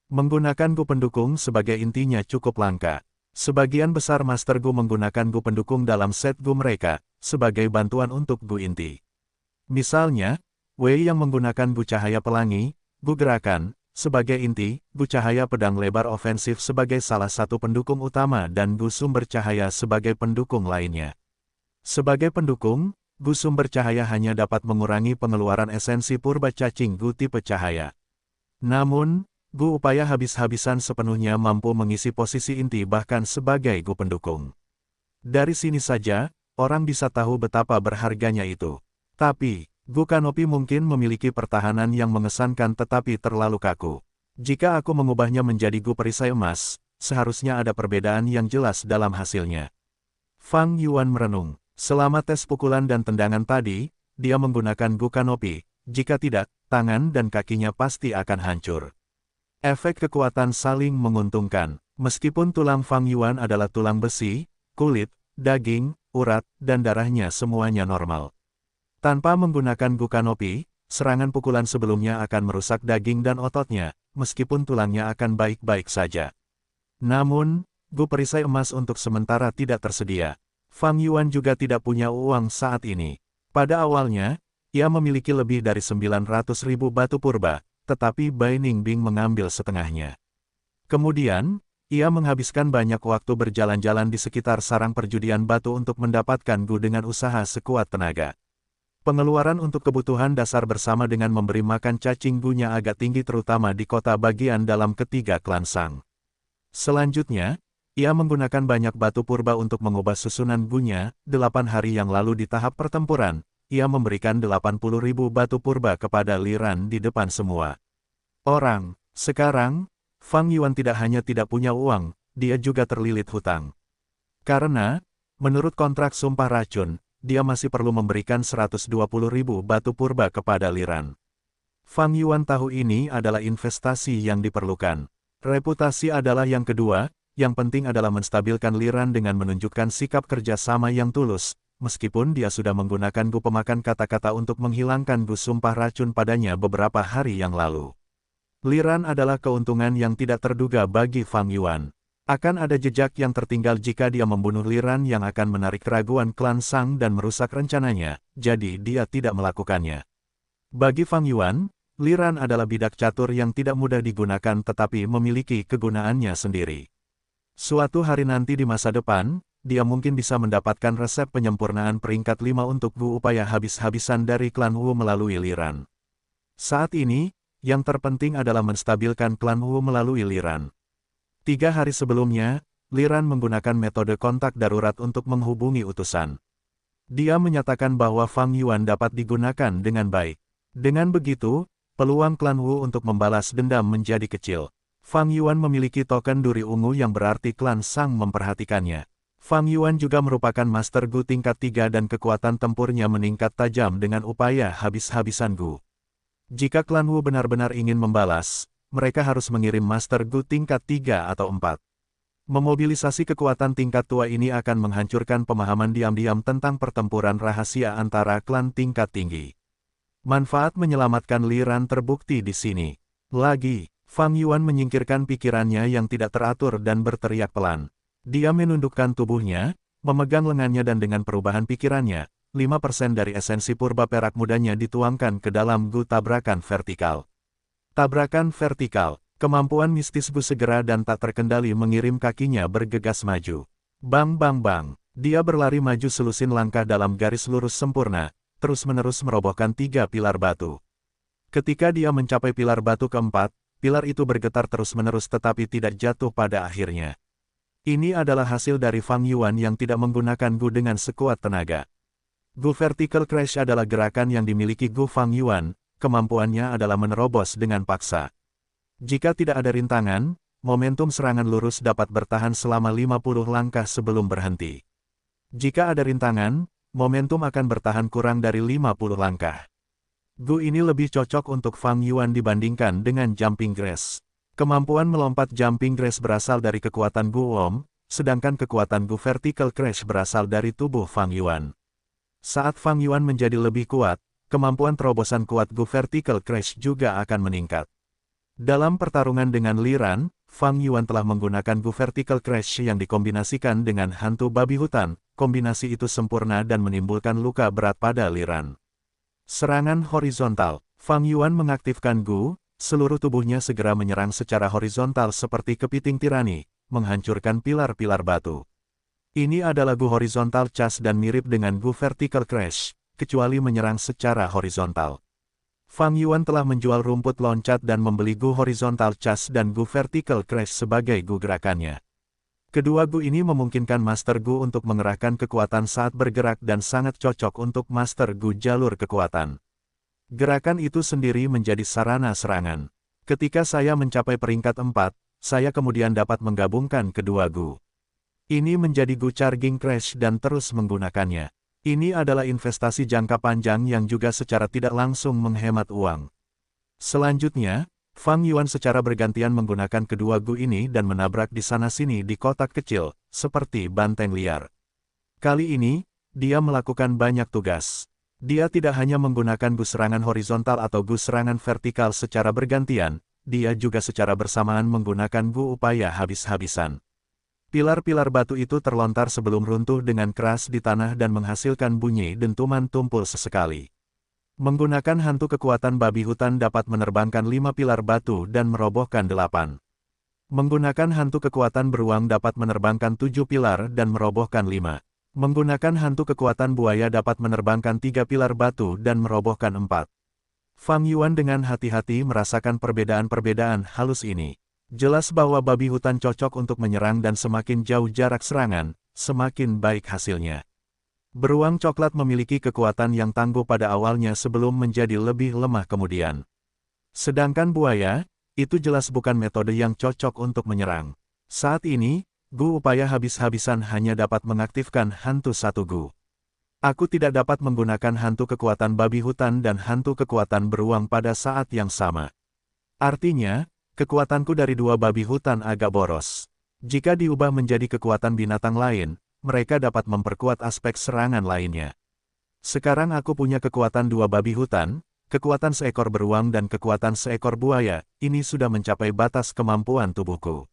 Menggunakan Gu pendukung sebagai intinya cukup langka. Sebagian besar Master Gu menggunakan Gu pendukung dalam set Gu mereka, sebagai bantuan untuk Gu inti. Misalnya, Wei yang menggunakan Gu cahaya pelangi, Gu gerakan, sebagai inti, Gu cahaya pedang lebar ofensif sebagai salah satu pendukung utama dan Gu sumber cahaya sebagai pendukung lainnya. Sebagai pendukung, Gu sumber cahaya hanya dapat mengurangi pengeluaran esensi purba cacing Gu tipe cahaya. Namun, Gu upaya habis-habisan sepenuhnya mampu mengisi posisi inti bahkan sebagai Gu pendukung. Dari sini saja, orang bisa tahu betapa berharganya itu. Tapi, Gu Kanopi mungkin memiliki pertahanan yang mengesankan tetapi terlalu kaku. Jika aku mengubahnya menjadi Gu perisai emas, seharusnya ada perbedaan yang jelas dalam hasilnya. Fang Yuan merenung. Selama tes pukulan dan tendangan tadi, dia menggunakan Gu Kanopi. Jika tidak, tangan dan kakinya pasti akan hancur. Efek kekuatan saling menguntungkan. Meskipun tulang Fang Yuan adalah tulang besi, kulit, daging, urat, dan darahnya semuanya normal. Tanpa menggunakan Gu Kanopi, serangan pukulan sebelumnya akan merusak daging dan ototnya, meskipun tulangnya akan baik-baik saja. Namun, Gu perisai emas untuk sementara tidak tersedia. Fang Yuan juga tidak punya uang saat ini. Pada awalnya, ia memiliki lebih dari 900.000 batu purba, tetapi Bai Ningbing mengambil setengahnya. Kemudian, ia menghabiskan banyak waktu berjalan-jalan di sekitar sarang perjudian batu untuk mendapatkan Gu dengan usaha sekuat tenaga. Pengeluaran untuk kebutuhan dasar bersama dengan memberi makan cacing Gu-nya agak tinggi terutama di kota bagian dalam ketiga klan Sang. Selanjutnya, ia menggunakan banyak batu purba untuk mengubah susunan Gu-nya. 8 hari yang lalu di tahap pertempuran, ia memberikan 80.000 batu purba kepada Li Ran di depan semua orang. Sekarang, Fang Yuan tidak hanya tidak punya uang, dia juga terlilit hutang. Karena, menurut kontrak sumpah racun, dia masih perlu memberikan 120.000 batu purba kepada Li Ran. Fang Yuan tahu ini adalah investasi yang diperlukan. Reputasi adalah yang kedua, yang penting adalah menstabilkan Li Ran dengan menunjukkan sikap kerjasama yang tulus, meskipun dia sudah menggunakan Gu pemakan kata-kata untuk menghilangkan Gu sumpah racun padanya beberapa hari yang lalu. Li Ran adalah keuntungan yang tidak terduga bagi Fang Yuan. Akan ada jejak yang tertinggal jika dia membunuh Li Ran yang akan menarik keraguan klan Sang dan merusak rencananya, jadi dia tidak melakukannya. Bagi Fang Yuan, Li Ran adalah bidak catur yang tidak mudah digunakan tetapi memiliki kegunaannya sendiri. Suatu hari nanti di masa depan, dia mungkin bisa mendapatkan resep penyempurnaan peringkat 5 untuk Gu upaya habis-habisan dari klan Wu melalui Li Ran. Saat ini, yang terpenting adalah menstabilkan klan Wu melalui Li Ran. 3 hari sebelumnya, Li Ran menggunakan metode kontak darurat untuk menghubungi utusan. Dia menyatakan bahwa Fang Yuan dapat digunakan dengan baik. Dengan begitu, peluang klan Wu untuk membalas dendam menjadi kecil. Fang Yuan memiliki token duri ungu yang berarti klan Sang memperhatikannya. Fang Yuan juga merupakan Master Gu tingkat 3 dan kekuatan tempurnya meningkat tajam dengan upaya habis-habisan Gu. Jika klan Wu benar-benar ingin membalas, mereka harus mengirim Master Gu tingkat 3 atau 4. Memobilisasi kekuatan tingkat tua ini akan menghancurkan pemahaman diam-diam tentang pertempuran rahasia antara klan tingkat tinggi. Manfaat menyelamatkan Li Ran terbukti di sini. Lagi, Fang Yuan menyingkirkan pikirannya yang tidak teratur dan berteriak pelan. Dia menundukkan tubuhnya, memegang lengannya dan dengan perubahan pikirannya, 5% dari esensi purba perak mudanya dituangkan ke dalam Gu tabrakan vertikal. Tabrakan vertikal, kemampuan mistis Gu segera dan tak terkendali mengirim kakinya bergegas maju. Bang bang bang, dia berlari maju selusin langkah dalam garis lurus sempurna, terus-menerus merobohkan 3 pilar batu. Ketika dia mencapai pilar batu keempat, pilar itu bergetar terus-menerus tetapi tidak jatuh pada akhirnya. Ini adalah hasil dari Fang Yuan yang tidak menggunakan Gu dengan sekuat tenaga. Gu Vertical Crash adalah gerakan yang dimiliki Gu Fang Yuan. Kemampuannya adalah menerobos dengan paksa. Jika tidak ada rintangan, momentum serangan lurus dapat bertahan selama 50 langkah sebelum berhenti. Jika ada rintangan, momentum akan bertahan kurang dari 50 langkah. Gu ini lebih cocok untuk Fang Yuan dibandingkan dengan Jumping Grass. Kemampuan melompat Jumping Grass berasal dari kekuatan Gu Wom, sedangkan kekuatan Gu Vertical Crash berasal dari tubuh Fang Yuan. Saat Fang Yuan menjadi lebih kuat, kemampuan terobosan kuat Gu Vertical Crash juga akan meningkat. Dalam pertarungan dengan Li Ran, Fang Yuan telah menggunakan Gu Vertical Crash yang dikombinasikan dengan hantu babi hutan. Kombinasi itu sempurna dan menimbulkan luka berat pada Li Ran. Serangan horizontal. Fang Yuan mengaktifkan Gu, seluruh tubuhnya segera menyerang secara horizontal seperti kepiting tirani, menghancurkan pilar-pilar batu. Ini adalah Gu horizontal cas dan mirip dengan Gu Vertical Crash, kecuali menyerang secara horizontal. Fang Yuan telah menjual rumput loncat dan membeli Gu Horizontal Cas dan Gu Vertical Crash sebagai Gu gerakannya. Kedua Gu ini memungkinkan Master Gu untuk mengerahkan kekuatan saat bergerak dan sangat cocok untuk Master Gu jalur kekuatan. Gerakan itu sendiri menjadi sarana serangan. Ketika saya mencapai peringkat 4, saya kemudian dapat menggabungkan kedua Gu. Ini menjadi Gu Charging Crash dan terus menggunakannya. Ini adalah investasi jangka panjang yang juga secara tidak langsung menghemat uang. Selanjutnya, Fang Yuan secara bergantian menggunakan kedua Gu ini dan menabrak di sana-sini di kotak kecil, seperti banteng liar. Kali ini, dia melakukan banyak tugas. Dia tidak hanya menggunakan Gu serangan horizontal atau Gu serangan vertikal secara bergantian, dia juga secara bersamaan menggunakan Gu upaya habis-habisan. Pilar-pilar batu itu terlontar sebelum runtuh dengan keras di tanah dan menghasilkan bunyi dentuman tumpul sesekali. Menggunakan hantu kekuatan babi hutan dapat menerbangkan 5 pilar batu dan merobohkan 8. Menggunakan hantu kekuatan beruang dapat menerbangkan 7 pilar dan merobohkan 5. Menggunakan hantu kekuatan buaya dapat menerbangkan 3 pilar batu dan merobohkan 4. Fang Yuan dengan hati-hati merasakan perbedaan-perbedaan halus ini. Jelas bahwa babi hutan cocok untuk menyerang dan semakin jauh jarak serangan, semakin baik hasilnya. Beruang coklat memiliki kekuatan yang tangguh pada awalnya sebelum menjadi lebih lemah kemudian. Sedangkan buaya, itu jelas bukan metode yang cocok untuk menyerang. Saat ini, Gu upaya habis-habisan hanya dapat mengaktifkan hantu satu Gu. Aku tidak dapat menggunakan hantu kekuatan babi hutan dan hantu kekuatan beruang pada saat yang sama. Artinya, kekuatanku dari dua babi hutan agak boros. Jika diubah menjadi kekuatan binatang lain, mereka dapat memperkuat aspek serangan lainnya. Sekarang aku punya kekuatan dua babi hutan, kekuatan seekor beruang dan kekuatan seekor buaya, ini sudah mencapai batas kemampuan tubuhku.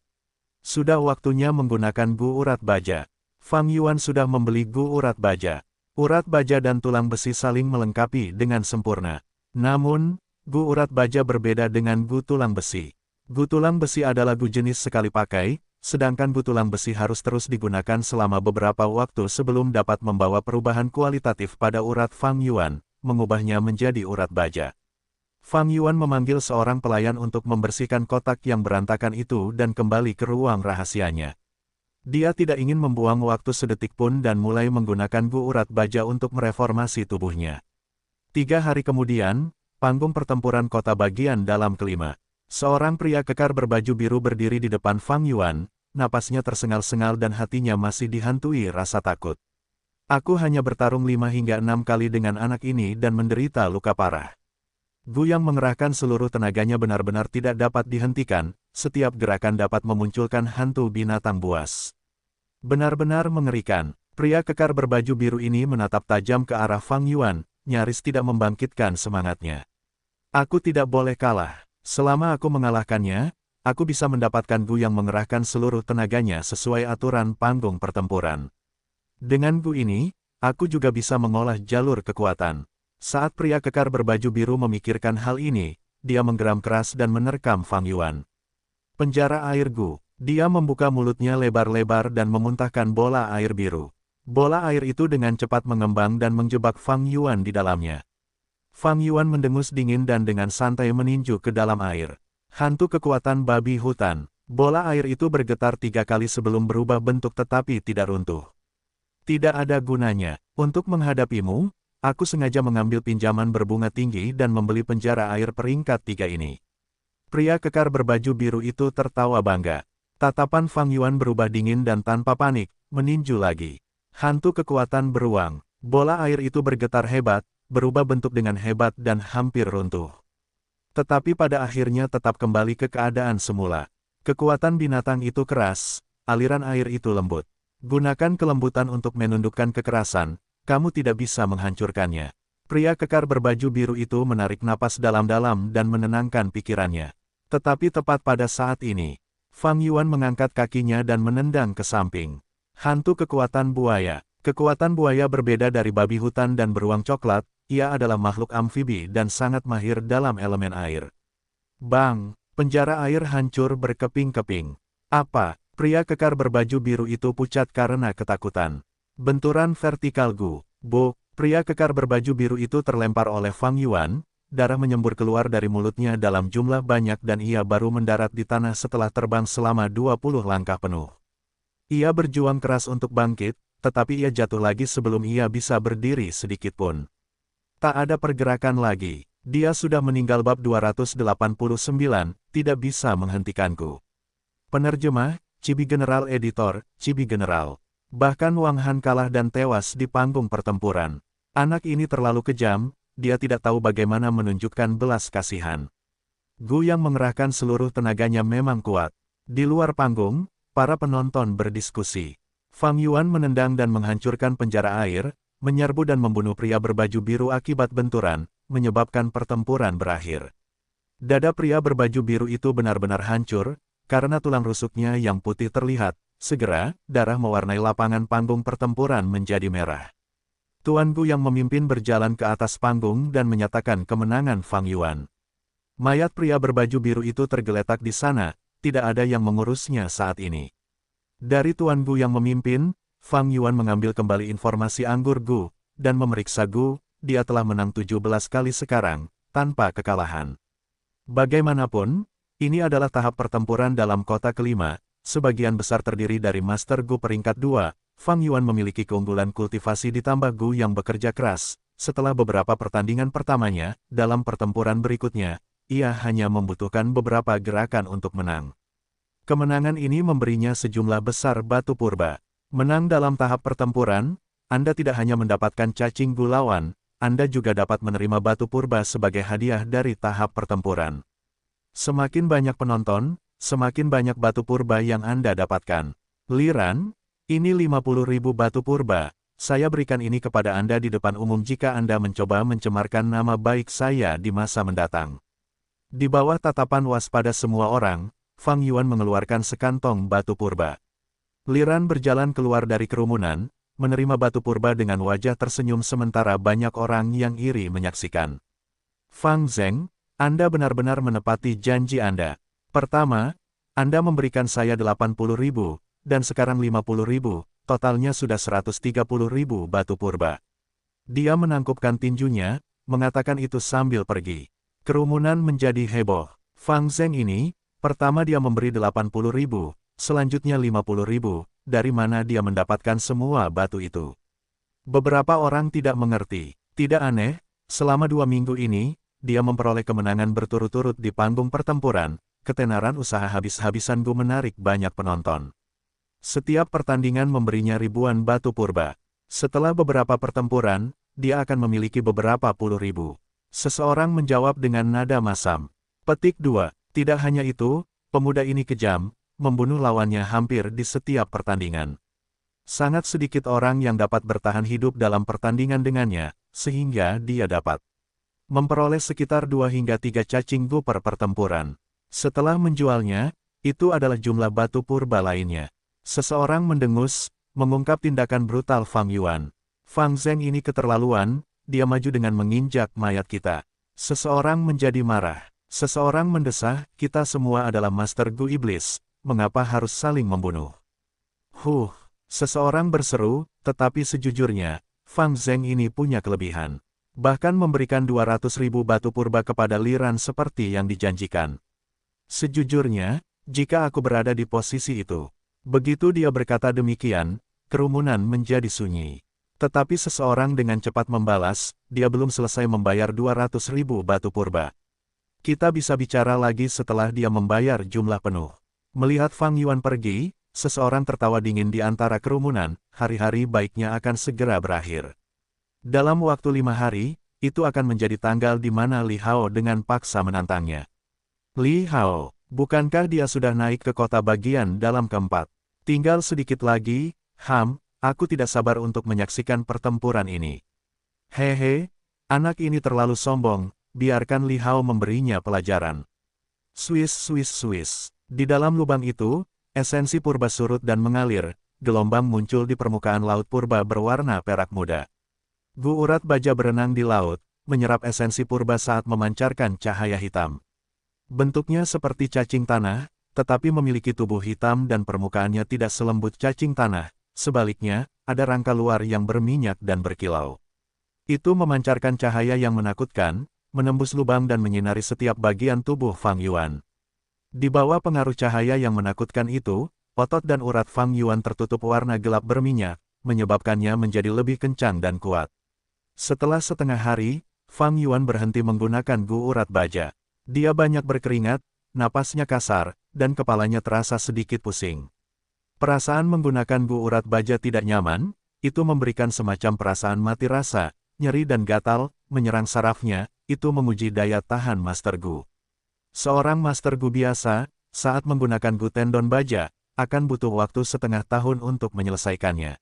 Sudah waktunya menggunakan Gu urat baja. Fang Yuan sudah membeli Gu urat baja. Urat baja dan tulang besi saling melengkapi dengan sempurna. Namun, Gu urat baja berbeda dengan Gu tulang besi. Gu tulang besi adalah Gu jenis sekali pakai, sedangkan Gu tulang besi harus terus digunakan selama beberapa waktu sebelum dapat membawa perubahan kualitatif pada urat Fang Yuan, mengubahnya menjadi urat baja. Fang Yuan memanggil seorang pelayan untuk membersihkan kotak yang berantakan itu dan kembali ke ruang rahasianya. Dia tidak ingin membuang waktu sedetik pun dan mulai menggunakan Gu urat baja untuk mereformasi tubuhnya. 3 hari kemudian, panggung pertempuran kota bagian dalam kelima. Seorang pria kekar berbaju biru berdiri di depan Fang Yuan, napasnya tersengal-sengal dan hatinya masih dihantui rasa takut. Aku hanya bertarung 5 hingga 6 kali dengan anak ini dan menderita luka parah. Gu yang mengerahkan seluruh tenaganya benar-benar tidak dapat dihentikan, setiap gerakan dapat memunculkan hantu binatang buas. Benar-benar mengerikan, pria kekar berbaju biru ini menatap tajam ke arah Fang Yuan, nyaris tidak membangkitkan semangatnya. Aku tidak boleh kalah. Selama aku mengalahkannya, aku bisa mendapatkan Gu yang mengerahkan seluruh tenaganya sesuai aturan panggung pertempuran. Dengan Gu ini, aku juga bisa mengolah jalur kekuatan. Saat pria kekar berbaju biru memikirkan hal ini, dia menggeram keras dan menerkam Fang Yuan. Penjara air Gu. Dia membuka mulutnya lebar-lebar dan memuntahkan bola air biru. Bola air itu dengan cepat mengembang dan menjebak Fang Yuan di dalamnya. Fang Yuan mendengus dingin dan dengan santai meninju ke dalam air. Hantu kekuatan babi hutan. Bola air itu bergetar 3 kali sebelum berubah bentuk tetapi tidak runtuh. Tidak ada gunanya. Untuk menghadapimu, aku sengaja mengambil pinjaman berbunga tinggi dan membeli penjara air peringkat 3 ini. Pria kekar berbaju biru itu tertawa bangga. Tatapan Fang Yuan berubah dingin dan tanpa panik, meninju lagi. Hantu kekuatan beruang. Bola air itu bergetar hebat, berubah bentuk dengan hebat dan hampir runtuh. Tetapi pada akhirnya tetap kembali ke keadaan semula. Kekuatan binatang itu keras, aliran air itu lembut. Gunakan kelembutan untuk menundukkan kekerasan, kamu tidak bisa menghancurkannya. Pria kekar berbaju biru itu menarik napas dalam-dalam dan menenangkan pikirannya. Tetapi tepat pada saat ini, Fang Yuan mengangkat kakinya dan menendang ke samping. Hantu kekuatan buaya. Kekuatan buaya berbeda dari babi hutan dan beruang coklat, ia adalah makhluk amfibi dan sangat mahir dalam elemen air. Bang! Penjara air hancur berkeping-keping. Apa? Pria kekar berbaju biru itu pucat karena ketakutan. Benturan vertikal Bo! Pria kekar berbaju biru itu terlempar oleh Fang Yuan, darah menyembur keluar dari mulutnya dalam jumlah banyak dan ia baru mendarat di tanah setelah terbang selama 20 langkah penuh. Ia berjuang keras untuk bangkit, tetapi ia jatuh lagi sebelum ia bisa berdiri sedikit pun. Tak ada pergerakan lagi. Dia sudah meninggal. Bab 289, tidak bisa menghentikanku. Penerjemah, Chibi General Editor, Chibi General. Bahkan Wang Han kalah dan tewas di panggung pertempuran. Anak ini terlalu kejam, dia tidak tahu bagaimana menunjukkan belas kasihan. Gu yang mengerahkan seluruh tenaganya memang kuat. Di luar panggung, para penonton berdiskusi. Fang Yuan menendang dan menghancurkan penjara air, menyerbu dan membunuh pria berbaju biru akibat benturan, menyebabkan pertempuran berakhir. Dada pria berbaju biru itu benar-benar hancur, karena tulang rusuknya yang putih terlihat. Segera, darah mewarnai lapangan panggung pertempuran menjadi merah. Tuan Gu yang memimpin berjalan ke atas panggung dan menyatakan kemenangan Fang Yuan. Mayat pria berbaju biru itu tergeletak di sana, tidak ada yang mengurusnya saat ini. Dari Tuan Gu yang memimpin, Fang Yuan mengambil kembali informasi anggur Gu, dan memeriksa Gu. Dia telah menang 17 kali sekarang, tanpa kekalahan. Bagaimanapun, ini adalah tahap pertempuran dalam kota kelima, sebagian besar terdiri dari Master Gu peringkat 2, Fang Yuan memiliki keunggulan kultivasi ditambah Gu yang bekerja keras. Setelah beberapa pertandingan pertamanya, dalam pertempuran berikutnya, ia hanya membutuhkan beberapa gerakan untuk menang. Kemenangan ini memberinya sejumlah besar batu purba. Menang dalam tahap pertempuran, Anda tidak hanya mendapatkan cacing Gu lawan, Anda juga dapat menerima batu purba sebagai hadiah dari tahap pertempuran. Semakin banyak penonton, semakin banyak batu purba yang Anda dapatkan. Liran, ini 50.000 batu purba. Saya berikan ini kepada Anda di depan umum jika Anda mencoba mencemarkan nama baik saya di masa mendatang. Di bawah tatapan waspada semua orang, Fang Yuan mengeluarkan sekantong batu purba. Liran berjalan keluar dari kerumunan, menerima batu purba dengan wajah tersenyum sementara banyak orang yang iri menyaksikan. Fang Zeng, Anda benar-benar menepati janji Anda. Pertama, Anda memberikan saya 80.000, dan sekarang 50.000, totalnya sudah 130.000 batu purba. Dia menangkupkan tinjunya, mengatakan itu sambil pergi. Kerumunan menjadi heboh. Fang Zeng ini, pertama dia memberi 80.000, selanjutnya 50.000, dari mana dia mendapatkan semua batu itu. Beberapa orang tidak mengerti. Tidak aneh, selama 2 minggu ini, dia memperoleh kemenangan berturut-turut di panggung pertempuran, ketenaran usaha habis-habisan Gu menarik banyak penonton. Setiap pertandingan memberinya ribuan batu purba. Setelah beberapa pertempuran, dia akan memiliki beberapa puluh ribu. Seseorang menjawab dengan nada masam. Petik 2. Tidak hanya itu, pemuda ini kejam, membunuh lawannya hampir di setiap pertandingan. Sangat sedikit orang yang dapat bertahan hidup dalam pertandingan dengannya, sehingga dia dapat memperoleh sekitar 2 hingga 3 cacing Gu per pertempuran. Setelah menjualnya, itu adalah jumlah batu purba lainnya. Seseorang mendengus, mengungkap tindakan brutal Fang Yuan. Fang Zeng ini keterlaluan, dia maju dengan menginjak mayat kita. Seseorang menjadi marah. Seseorang mendesah, kita semua adalah Master Gu Iblis. Mengapa harus saling membunuh? Seseorang berseru, tetapi sejujurnya, Fang Zeng ini punya kelebihan. Bahkan memberikan 200.000 batu purba kepada Liran seperti yang dijanjikan. Sejujurnya, jika aku berada di posisi itu. Begitu dia berkata demikian, kerumunan menjadi sunyi. Tetapi seseorang dengan cepat membalas, dia belum selesai membayar 200.000 batu purba. Kita bisa bicara lagi setelah dia membayar jumlah penuh. Melihat Fang Yuan pergi, seseorang tertawa dingin di antara kerumunan, hari-hari baiknya akan segera berakhir. Dalam waktu 5 hari, itu akan menjadi tanggal di mana Li Hao dengan paksa menantangnya. Li Hao, bukankah dia sudah naik ke kota bagian dalam keempat? Tinggal sedikit lagi, aku tidak sabar untuk menyaksikan pertempuran ini. Hehe, anak ini terlalu sombong, biarkan Li Hao memberinya pelajaran. Swiss. Di dalam lubang itu, esensi purba surut dan mengalir, gelombang muncul di permukaan laut purba berwarna perak muda. Gu Urat Baja berenang di laut, menyerap esensi purba saat memancarkan cahaya hitam. Bentuknya seperti cacing tanah, tetapi memiliki tubuh hitam dan permukaannya tidak selembut cacing tanah, sebaliknya, ada rangka luar yang berminyak dan berkilau. Itu memancarkan cahaya yang menakutkan, menembus lubang dan menyinari setiap bagian tubuh Fang Yuan. Di bawah pengaruh cahaya yang menakutkan itu, otot dan urat Fang Yuan tertutup warna gelap berminyak, menyebabkannya menjadi lebih kencang dan kuat. Setelah setengah hari, Fang Yuan berhenti menggunakan Gu Urat Baja. Dia banyak berkeringat, napasnya kasar, dan kepalanya terasa sedikit pusing. Perasaan menggunakan Gu Urat Baja tidak nyaman, itu memberikan semacam perasaan mati rasa, nyeri dan gatal, menyerang sarafnya, itu menguji daya tahan Master Gu. Seorang Master Gu biasa, saat menggunakan Gu Tendon Baja, akan butuh waktu setengah tahun untuk menyelesaikannya.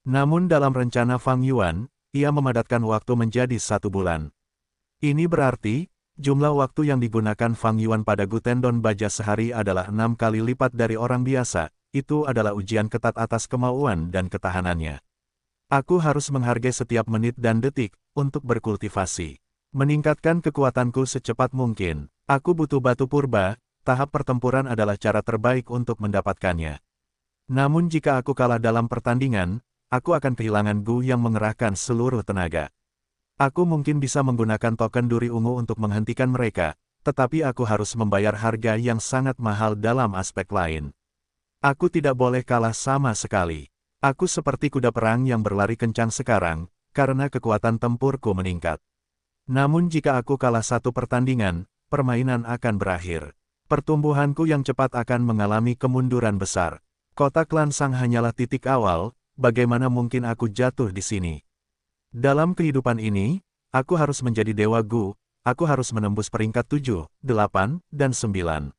Namun dalam rencana Fang Yuan, ia memadatkan waktu menjadi 1 bulan. Ini berarti, jumlah waktu yang digunakan Fang Yuan pada Gu Tendon Baja sehari adalah 6 kali lipat dari orang biasa, itu adalah ujian ketat atas kemauan dan ketahanannya. Aku harus menghargai setiap menit dan detik, untuk berkultivasi. Meningkatkan kekuatanku secepat mungkin. Aku butuh batu purba, tahap pertempuran adalah cara terbaik untuk mendapatkannya. Namun jika aku kalah dalam pertandingan, aku akan kehilangan Gu yang mengerahkan seluruh tenaga. Aku mungkin bisa menggunakan token duri ungu untuk menghentikan mereka, tetapi aku harus membayar harga yang sangat mahal dalam aspek lain. Aku tidak boleh kalah sama sekali. Aku seperti kuda perang yang berlari kencang sekarang, karena kekuatan tempurku meningkat. Namun jika aku kalah satu pertandingan, permainan akan berakhir. Pertumbuhanku yang cepat akan mengalami kemunduran besar. Kota Klan Sang hanyalah titik awal, bagaimana mungkin aku jatuh di sini? Dalam kehidupan ini, aku harus menjadi Dewa Gu, aku harus menembus peringkat 7, 8, dan 9.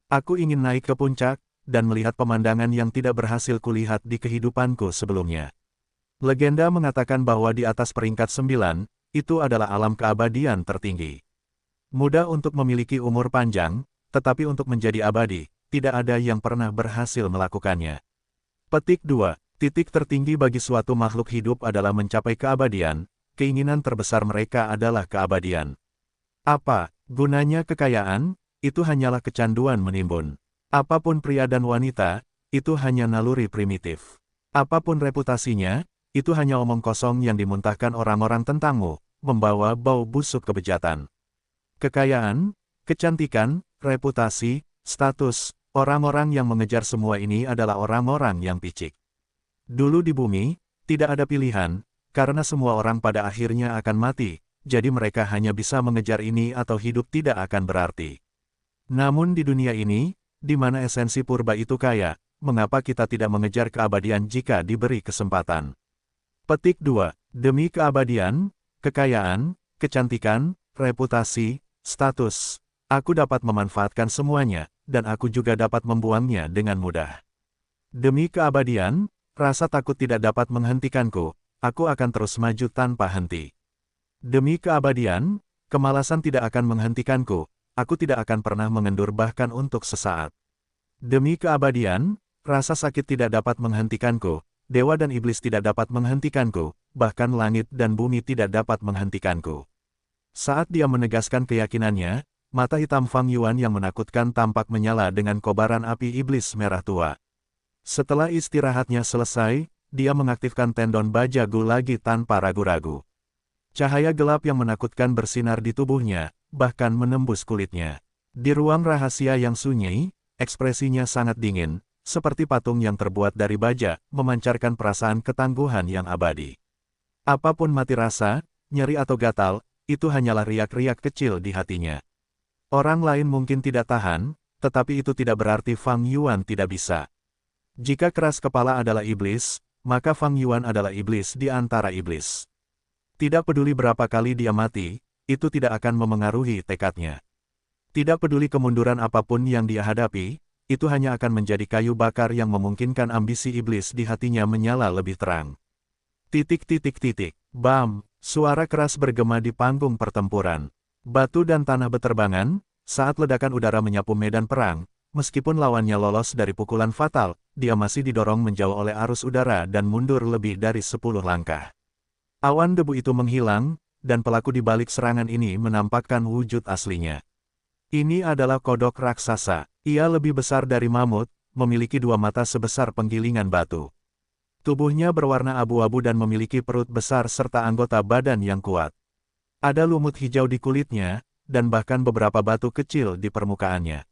Aku ingin naik ke puncak, dan melihat pemandangan yang tidak berhasil kulihat di kehidupanku sebelumnya. Legenda mengatakan bahwa di atas peringkat 9, itu adalah alam keabadian tertinggi. Mudah untuk memiliki umur panjang, tetapi untuk menjadi abadi, tidak ada yang pernah berhasil melakukannya. Petik 2. Titik tertinggi bagi suatu makhluk hidup adalah mencapai keabadian, keinginan terbesar mereka adalah keabadian. Apa gunanya kekayaan? Itu hanyalah kecanduan menimbun. Apapun pria dan wanita, itu hanya naluri primitif. Apapun reputasinya, itu hanya omong kosong yang dimuntahkan orang-orang tentangmu, membawa bau busuk kebejatan. Kekayaan, kecantikan, reputasi, status, orang-orang yang mengejar semua ini adalah orang-orang yang picik. Dulu di bumi, tidak ada pilihan, karena semua orang pada akhirnya akan mati, jadi mereka hanya bisa mengejar ini atau hidup tidak akan berarti. Namun di dunia ini, di mana esensi purba itu kaya, mengapa kita tidak mengejar keabadian jika diberi kesempatan? Petik 2. Demi keabadian, kekayaan, kecantikan, reputasi, status, aku dapat memanfaatkan semuanya, dan aku juga dapat membuangnya dengan mudah. Demi keabadian, rasa takut tidak dapat menghentikanku, aku akan terus maju tanpa henti. Demi keabadian, kemalasan tidak akan menghentikanku, aku tidak akan pernah mengendur bahkan untuk sesaat. Demi keabadian, rasa sakit tidak dapat menghentikanku, dewa dan iblis tidak dapat menghentikanku, bahkan langit dan bumi tidak dapat menghentikanku. Saat dia menegaskan keyakinannya, mata hitam Fang Yuan yang menakutkan tampak menyala dengan kobaran api iblis merah tua. Setelah istirahatnya selesai, dia mengaktifkan tendon baja Gu lagi tanpa ragu-ragu. Cahaya gelap yang menakutkan bersinar di tubuhnya, bahkan menembus kulitnya. Di ruang rahasia yang sunyi, ekspresinya sangat dingin, seperti patung yang terbuat dari baja, memancarkan perasaan ketangguhan yang abadi. Apapun mati rasa, nyeri atau gatal, itu hanyalah riak-riak kecil di hatinya. Orang lain mungkin tidak tahan, tetapi itu tidak berarti Fang Yuan tidak bisa. Jika keras kepala adalah iblis, maka Fang Yuan adalah iblis di antara iblis. Tidak peduli berapa kali dia mati, itu tidak akan memengaruhi tekadnya. Tidak peduli kemunduran apapun yang dia hadapi, itu hanya akan menjadi kayu bakar yang memungkinkan ambisi iblis di hatinya menyala lebih terang. Bam! Suara keras bergema di panggung pertempuran. Batu dan tanah beterbangan, saat ledakan udara menyapu medan perang. Meskipun lawannya lolos dari pukulan fatal, dia masih didorong menjauh oleh arus udara dan mundur lebih dari 10 langkah. Awan debu itu menghilang, dan pelaku di balik serangan ini menampakkan wujud aslinya. Ini adalah kodok raksasa. Ia lebih besar dari mamut, memiliki 2 mata sebesar penggilingan batu. Tubuhnya berwarna abu-abu dan memiliki perut besar serta anggota badan yang kuat. Ada lumut hijau di kulitnya, dan bahkan beberapa batu kecil di permukaannya.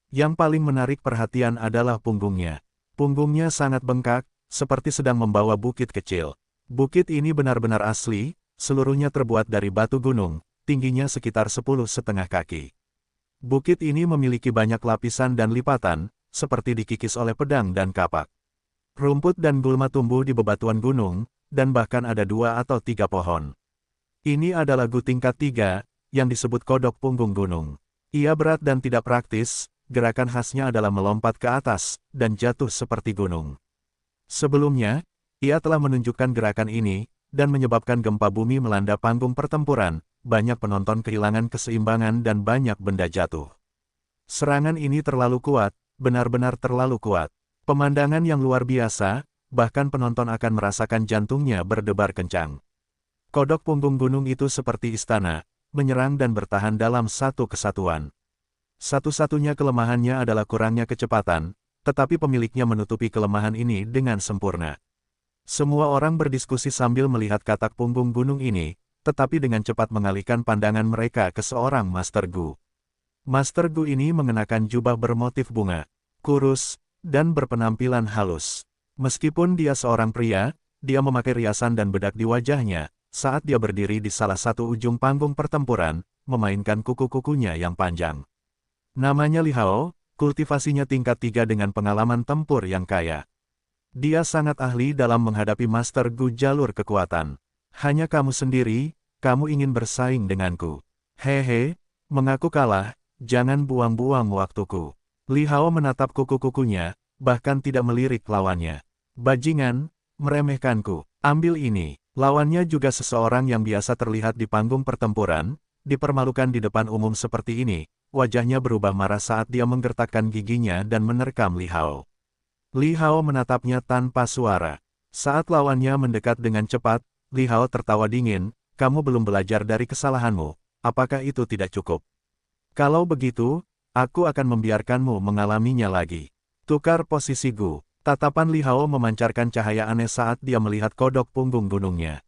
Yang paling menarik perhatian adalah punggungnya. Punggungnya sangat bengkak, seperti sedang membawa bukit kecil. Bukit ini benar-benar asli, seluruhnya terbuat dari batu gunung, tingginya sekitar 10,5 kaki. Bukit ini memiliki banyak lapisan dan lipatan, seperti dikikis oleh pedang dan kapak. Rumput dan gulma tumbuh di bebatuan gunung, dan bahkan ada 2 atau 3 pohon. Ini adalah gu tingkat 3, yang disebut kodok punggung gunung. Ia berat dan tidak praktis. Gerakan khasnya adalah melompat ke atas, dan jatuh seperti gunung. Sebelumnya, ia telah menunjukkan gerakan ini, dan menyebabkan gempa bumi melanda panggung pertempuran, banyak penonton kehilangan keseimbangan dan banyak benda jatuh. Serangan ini terlalu kuat, benar-benar terlalu kuat. Pemandangan yang luar biasa, bahkan penonton akan merasakan jantungnya berdebar kencang. Kodok punggung gunung itu seperti istana, menyerang dan bertahan dalam satu kesatuan. Satu-satunya kelemahannya adalah kurangnya kecepatan, tetapi pemiliknya menutupi kelemahan ini dengan sempurna. Semua orang berdiskusi sambil melihat katak punggung gunung ini, tetapi dengan cepat mengalihkan pandangan mereka ke seorang Master Gu. Master Gu ini mengenakan jubah bermotif bunga, kurus, dan berpenampilan halus. Meskipun dia seorang pria, dia memakai riasan dan bedak di wajahnya, saat dia berdiri di salah satu ujung panggung pertempuran, memainkan kuku-kukunya yang panjang. Namanya Li Hao, kultivasinya tingkat 3 dengan pengalaman tempur yang kaya. Dia sangat ahli dalam menghadapi Master Gu jalur kekuatan. Hanya kamu sendiri, kamu ingin bersaing denganku. Hehe, mengaku kalah, jangan buang-buang waktuku. Li Hao menatap kuku-kukunya, bahkan tidak melirik lawannya. Bajingan, meremehkanku, ambil ini. Lawannya juga seseorang yang biasa terlihat di panggung pertempuran, dipermalukan di depan umum seperti ini. Wajahnya berubah marah saat dia menggertakkan giginya dan menerkam Li Hao. Li Hao menatapnya tanpa suara. Saat lawannya mendekat dengan cepat, Li Hao tertawa dingin, kamu belum belajar dari kesalahanmu, apakah itu tidak cukup? Kalau begitu, aku akan membiarkanmu mengalaminya lagi. Tukar posisi Gu. Tatapan Li Hao memancarkan cahaya aneh saat dia melihat kodok punggung gunungnya.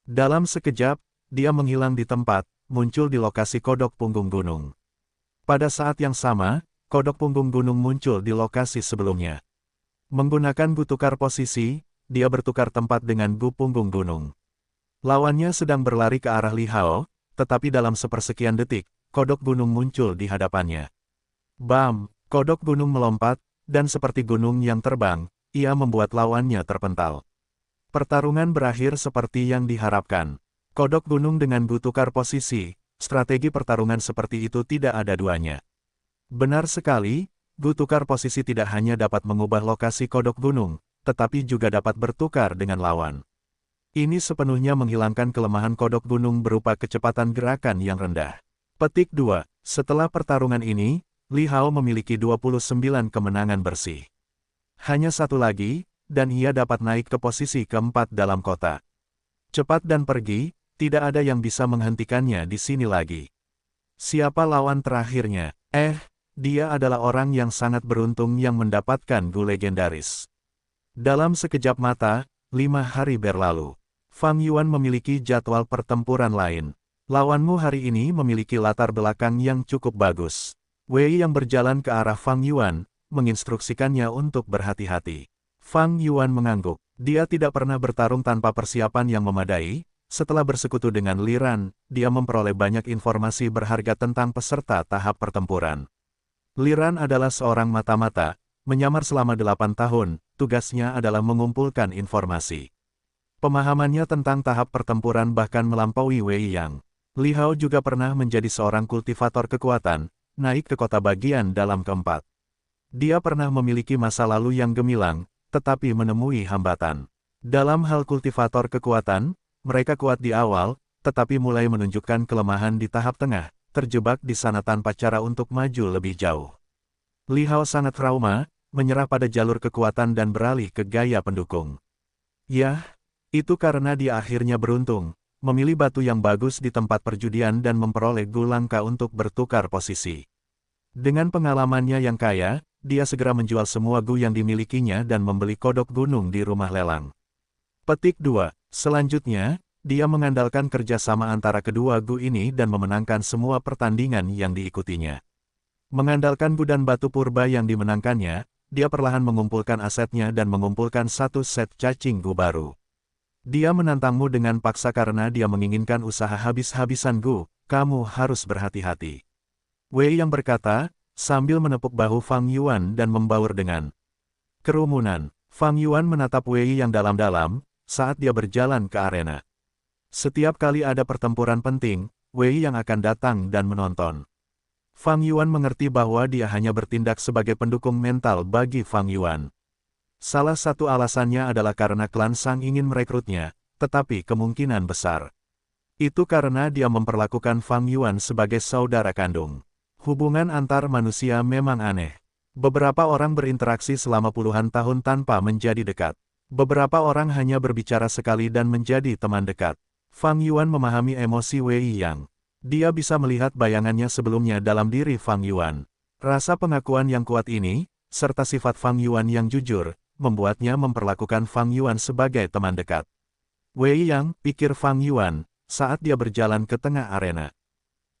Dalam sekejap, dia menghilang di tempat, muncul di lokasi kodok punggung gunung. Pada saat yang sama, kodok punggung gunung muncul di lokasi sebelumnya. Menggunakan gu tukar posisi, dia bertukar tempat dengan gu punggung gunung. Lawannya sedang berlari ke arah Li Hao, tetapi dalam sepersekian detik, kodok gunung muncul di hadapannya. Bam! Kodok gunung melompat, dan seperti gunung yang terbang, ia membuat lawannya terpental. Pertarungan berakhir seperti yang diharapkan. Kodok gunung dengan gu tukar posisi. Strategi pertarungan seperti itu tidak ada duanya. Benar sekali, gu tukar posisi tidak hanya dapat mengubah lokasi kodok gunung, tetapi juga dapat bertukar dengan lawan. Ini sepenuhnya menghilangkan kelemahan kodok gunung berupa kecepatan gerakan yang rendah. Petik 2. Setelah pertarungan ini, Li Hao memiliki 29 kemenangan bersih. Hanya satu lagi, dan ia dapat naik ke posisi keempat dalam kota. Cepat dan pergi. Tidak ada yang bisa menghentikannya di sini lagi. Siapa lawan terakhirnya? Dia adalah orang yang sangat beruntung yang mendapatkan gu legendaris. Dalam sekejap mata, 5 hari berlalu. Fang Yuan memiliki jadwal pertempuran lain. Lawanmu hari ini memiliki latar belakang yang cukup bagus. Wei yang berjalan ke arah Fang Yuan, menginstruksikannya untuk berhati-hati. Fang Yuan mengangguk. Dia tidak pernah bertarung tanpa persiapan yang memadai. Setelah bersekutu dengan Li Ran, dia memperoleh banyak informasi berharga tentang peserta tahap pertempuran. Li Ran adalah seorang mata-mata, menyamar selama 8 tahun, tugasnya adalah mengumpulkan informasi. Pemahamannya tentang tahap pertempuran bahkan melampaui Wei Yang. Li Hao juga pernah menjadi seorang kultivator kekuatan, naik ke kota bagian dalam keempat. Dia pernah memiliki masa lalu yang gemilang, tetapi menemui hambatan. Dalam hal kultivator kekuatan, mereka kuat di awal, tetapi mulai menunjukkan kelemahan di tahap tengah, terjebak di sana tanpa cara untuk maju lebih jauh. Li Hao sangat trauma, menyerah pada jalur kekuatan dan beralih ke gaya pendukung. Yah, itu karena dia akhirnya beruntung, memilih batu yang bagus di tempat perjudian dan memperoleh gu langka untuk bertukar posisi. Dengan pengalamannya yang kaya, dia segera menjual semua gu yang dimilikinya dan membeli kodok gunung di rumah lelang. Petik 2. Selanjutnya, dia mengandalkan kerjasama antara kedua gu ini dan memenangkan semua pertandingan yang diikutinya. Mengandalkan gu dan batu purba yang dimenangkannya, dia perlahan mengumpulkan asetnya dan mengumpulkan satu set cacing gu baru. Dia menantangmu dengan paksa karena dia menginginkan usaha habis-habisan gu, kamu harus berhati-hati. Wei yang berkata, sambil menepuk bahu Fang Yuan dan membaur dengan kerumunan. Fang Yuan menatap Wei yang dalam-dalam, saat dia berjalan ke arena. Setiap kali ada pertempuran penting, Wei yang akan datang dan menonton. Fang Yuan mengerti bahwa dia hanya bertindak sebagai pendukung mental bagi Fang Yuan. Salah satu alasannya adalah karena klan Sang ingin merekrutnya, tetapi kemungkinan besar itu karena dia memperlakukan Fang Yuan sebagai saudara kandung. Hubungan antar manusia memang aneh. Beberapa orang berinteraksi selama puluhan tahun tanpa menjadi dekat. Beberapa orang hanya berbicara sekali dan menjadi teman dekat. Fang Yuan memahami emosi Wei Yang. Dia bisa melihat bayangannya sebelumnya dalam diri Fang Yuan. Rasa pengakuan yang kuat ini, serta sifat Fang Yuan yang jujur, membuatnya memperlakukan Fang Yuan sebagai teman dekat. Wei Yang, pikir Fang Yuan, saat dia berjalan ke tengah arena.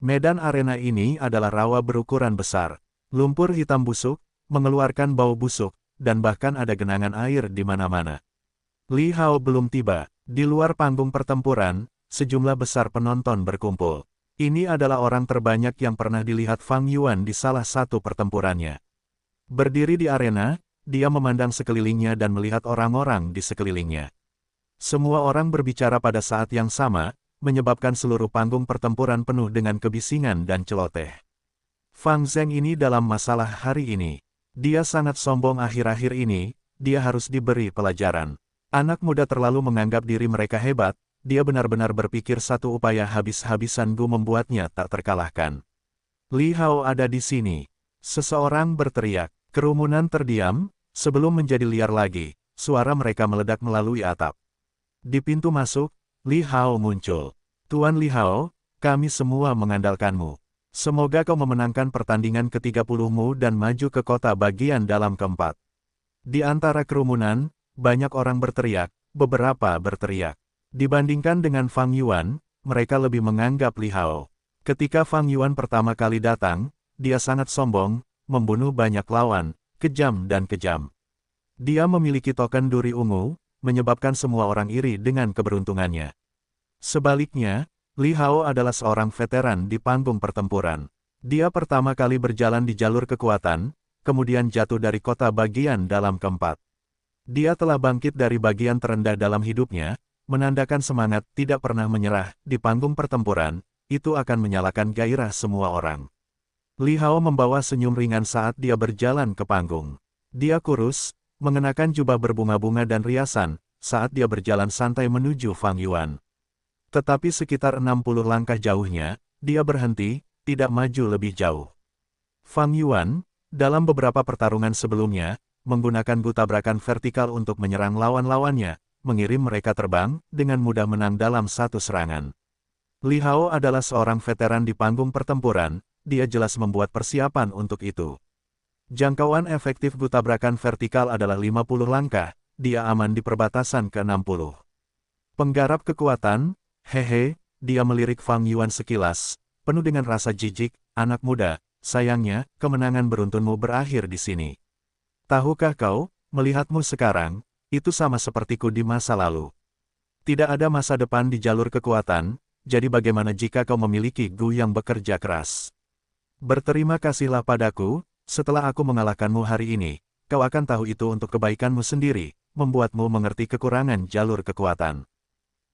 Medan arena ini adalah rawa berukuran besar. Lumpur hitam busuk, mengeluarkan bau busuk, dan bahkan ada genangan air di mana-mana. Li Hao belum tiba. Di luar panggung pertempuran, sejumlah besar penonton berkumpul. Ini adalah orang terbanyak yang pernah dilihat Fang Yuan di salah satu pertempurannya. Berdiri di arena, dia memandang sekelilingnya dan melihat orang-orang di sekelilingnya. Semua orang berbicara pada saat yang sama, menyebabkan seluruh panggung pertempuran penuh dengan kebisingan dan celoteh. Fang Zheng ini dalam masalah hari ini. Dia sangat sombong akhir-akhir ini, dia harus diberi pelajaran. Anak muda terlalu menganggap diri mereka hebat, dia benar-benar berpikir satu upaya habis-habisan gu membuatnya tak terkalahkan. Li Hao ada di sini. Seseorang berteriak. Kerumunan terdiam, sebelum menjadi liar lagi, suara mereka meledak melalui atap. Di pintu masuk, Li Hao muncul. Tuan Li Hao, kami semua mengandalkanmu. Semoga kau memenangkan pertandingan ke-30-mu dan maju ke kota bagian dalam keempat. Di antara kerumunan, banyak orang berteriak, beberapa berteriak. Dibandingkan dengan Fang Yuan, mereka lebih menganggap Li Hao. Ketika Fang Yuan pertama kali datang, dia sangat sombong, membunuh banyak lawan, kejam dan kejam. Dia memiliki token duri ungu, menyebabkan semua orang iri dengan keberuntungannya. Sebaliknya, Li Hao adalah seorang veteran di panggung pertempuran. Dia pertama kali berjalan di jalur kekuatan, kemudian jatuh dari kota bagian dalam keempat. Dia telah bangkit dari bagian terendah dalam hidupnya, menandakan semangat tidak pernah menyerah di panggung pertempuran, itu akan menyalakan gairah semua orang. Li Hao membawa senyum ringan saat dia berjalan ke panggung. Dia kurus, mengenakan jubah berbunga-bunga dan riasan, saat dia berjalan santai menuju Fang Yuan. Tetapi sekitar 60 langkah jauhnya, dia berhenti, tidak maju lebih jauh. Fang Yuan, dalam beberapa pertarungan sebelumnya, menggunakan gu tabrakan vertikal untuk menyerang lawan-lawannya, mengirim mereka terbang, dengan mudah menang dalam satu serangan. Li Hao adalah seorang veteran di panggung pertempuran, dia jelas membuat persiapan untuk itu. Jangkauan efektif gu tabrakan vertikal adalah 50 langkah, dia aman di perbatasan ke-60. Penggarap kekuatan, hehe, dia melirik Fang Yuan sekilas, penuh dengan rasa jijik, anak muda, sayangnya, kemenangan beruntunmu berakhir di sini. Tahukah kau, melihatmu sekarang, itu sama sepertiku di masa lalu. Tidak ada masa depan di jalur kekuatan, jadi bagaimana jika kau memiliki gu yang bekerja keras? Berterima kasihlah padaku, setelah aku mengalahkanmu hari ini, kau akan tahu itu untuk kebaikanmu sendiri, membuatmu mengerti kekurangan jalur kekuatan.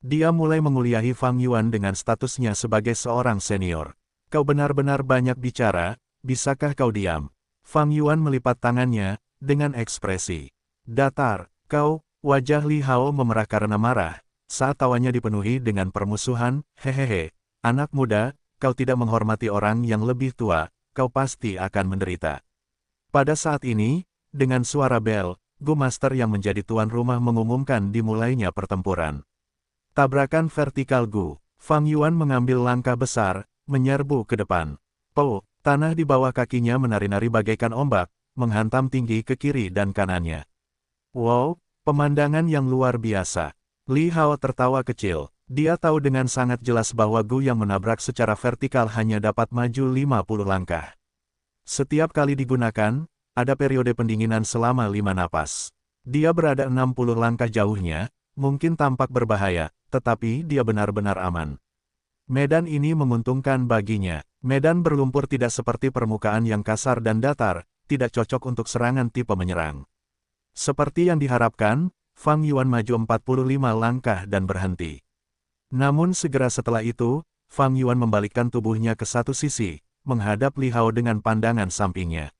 Dia mulai menguliahi Fang Yuan dengan statusnya sebagai seorang senior. Kau benar-benar banyak bicara, bisakah kau diam? Fang Yuan melipat tangannya, dengan ekspresi datar. Kau, wajah Li Hao memerah karena marah, saat tawanya dipenuhi dengan permusuhan. Hehehe, anak muda, kau tidak menghormati orang yang lebih tua, kau pasti akan menderita. Pada saat ini, dengan suara bel, Gu Master yang menjadi tuan rumah mengumumkan dimulainya pertempuran. Tabrakan vertikal Gu. Fang Yuan mengambil langkah besar, menyerbu ke depan. Po, tanah di bawah kakinya menari-nari bagaikan ombak, menghantam tinggi ke kiri dan kanannya. Wow, pemandangan yang luar biasa. Li Hao tertawa kecil. Dia tahu dengan sangat jelas bahwa Gu yang menabrak secara vertikal hanya dapat maju 50 langkah. Setiap kali digunakan, ada periode pendinginan selama 5 napas. Dia berada 60 langkah jauhnya, mungkin tampak berbahaya, tetapi dia benar-benar aman. Medan ini menguntungkan baginya. Medan berlumpur tidak seperti permukaan yang kasar dan datar, tidak cocok untuk serangan tipe menyerang. Seperti yang diharapkan, Fang Yuan maju 45 langkah dan berhenti. Namun segera setelah itu, Fang Yuan membalikkan tubuhnya ke satu sisi, menghadap Li Hao dengan pandangan sampingnya.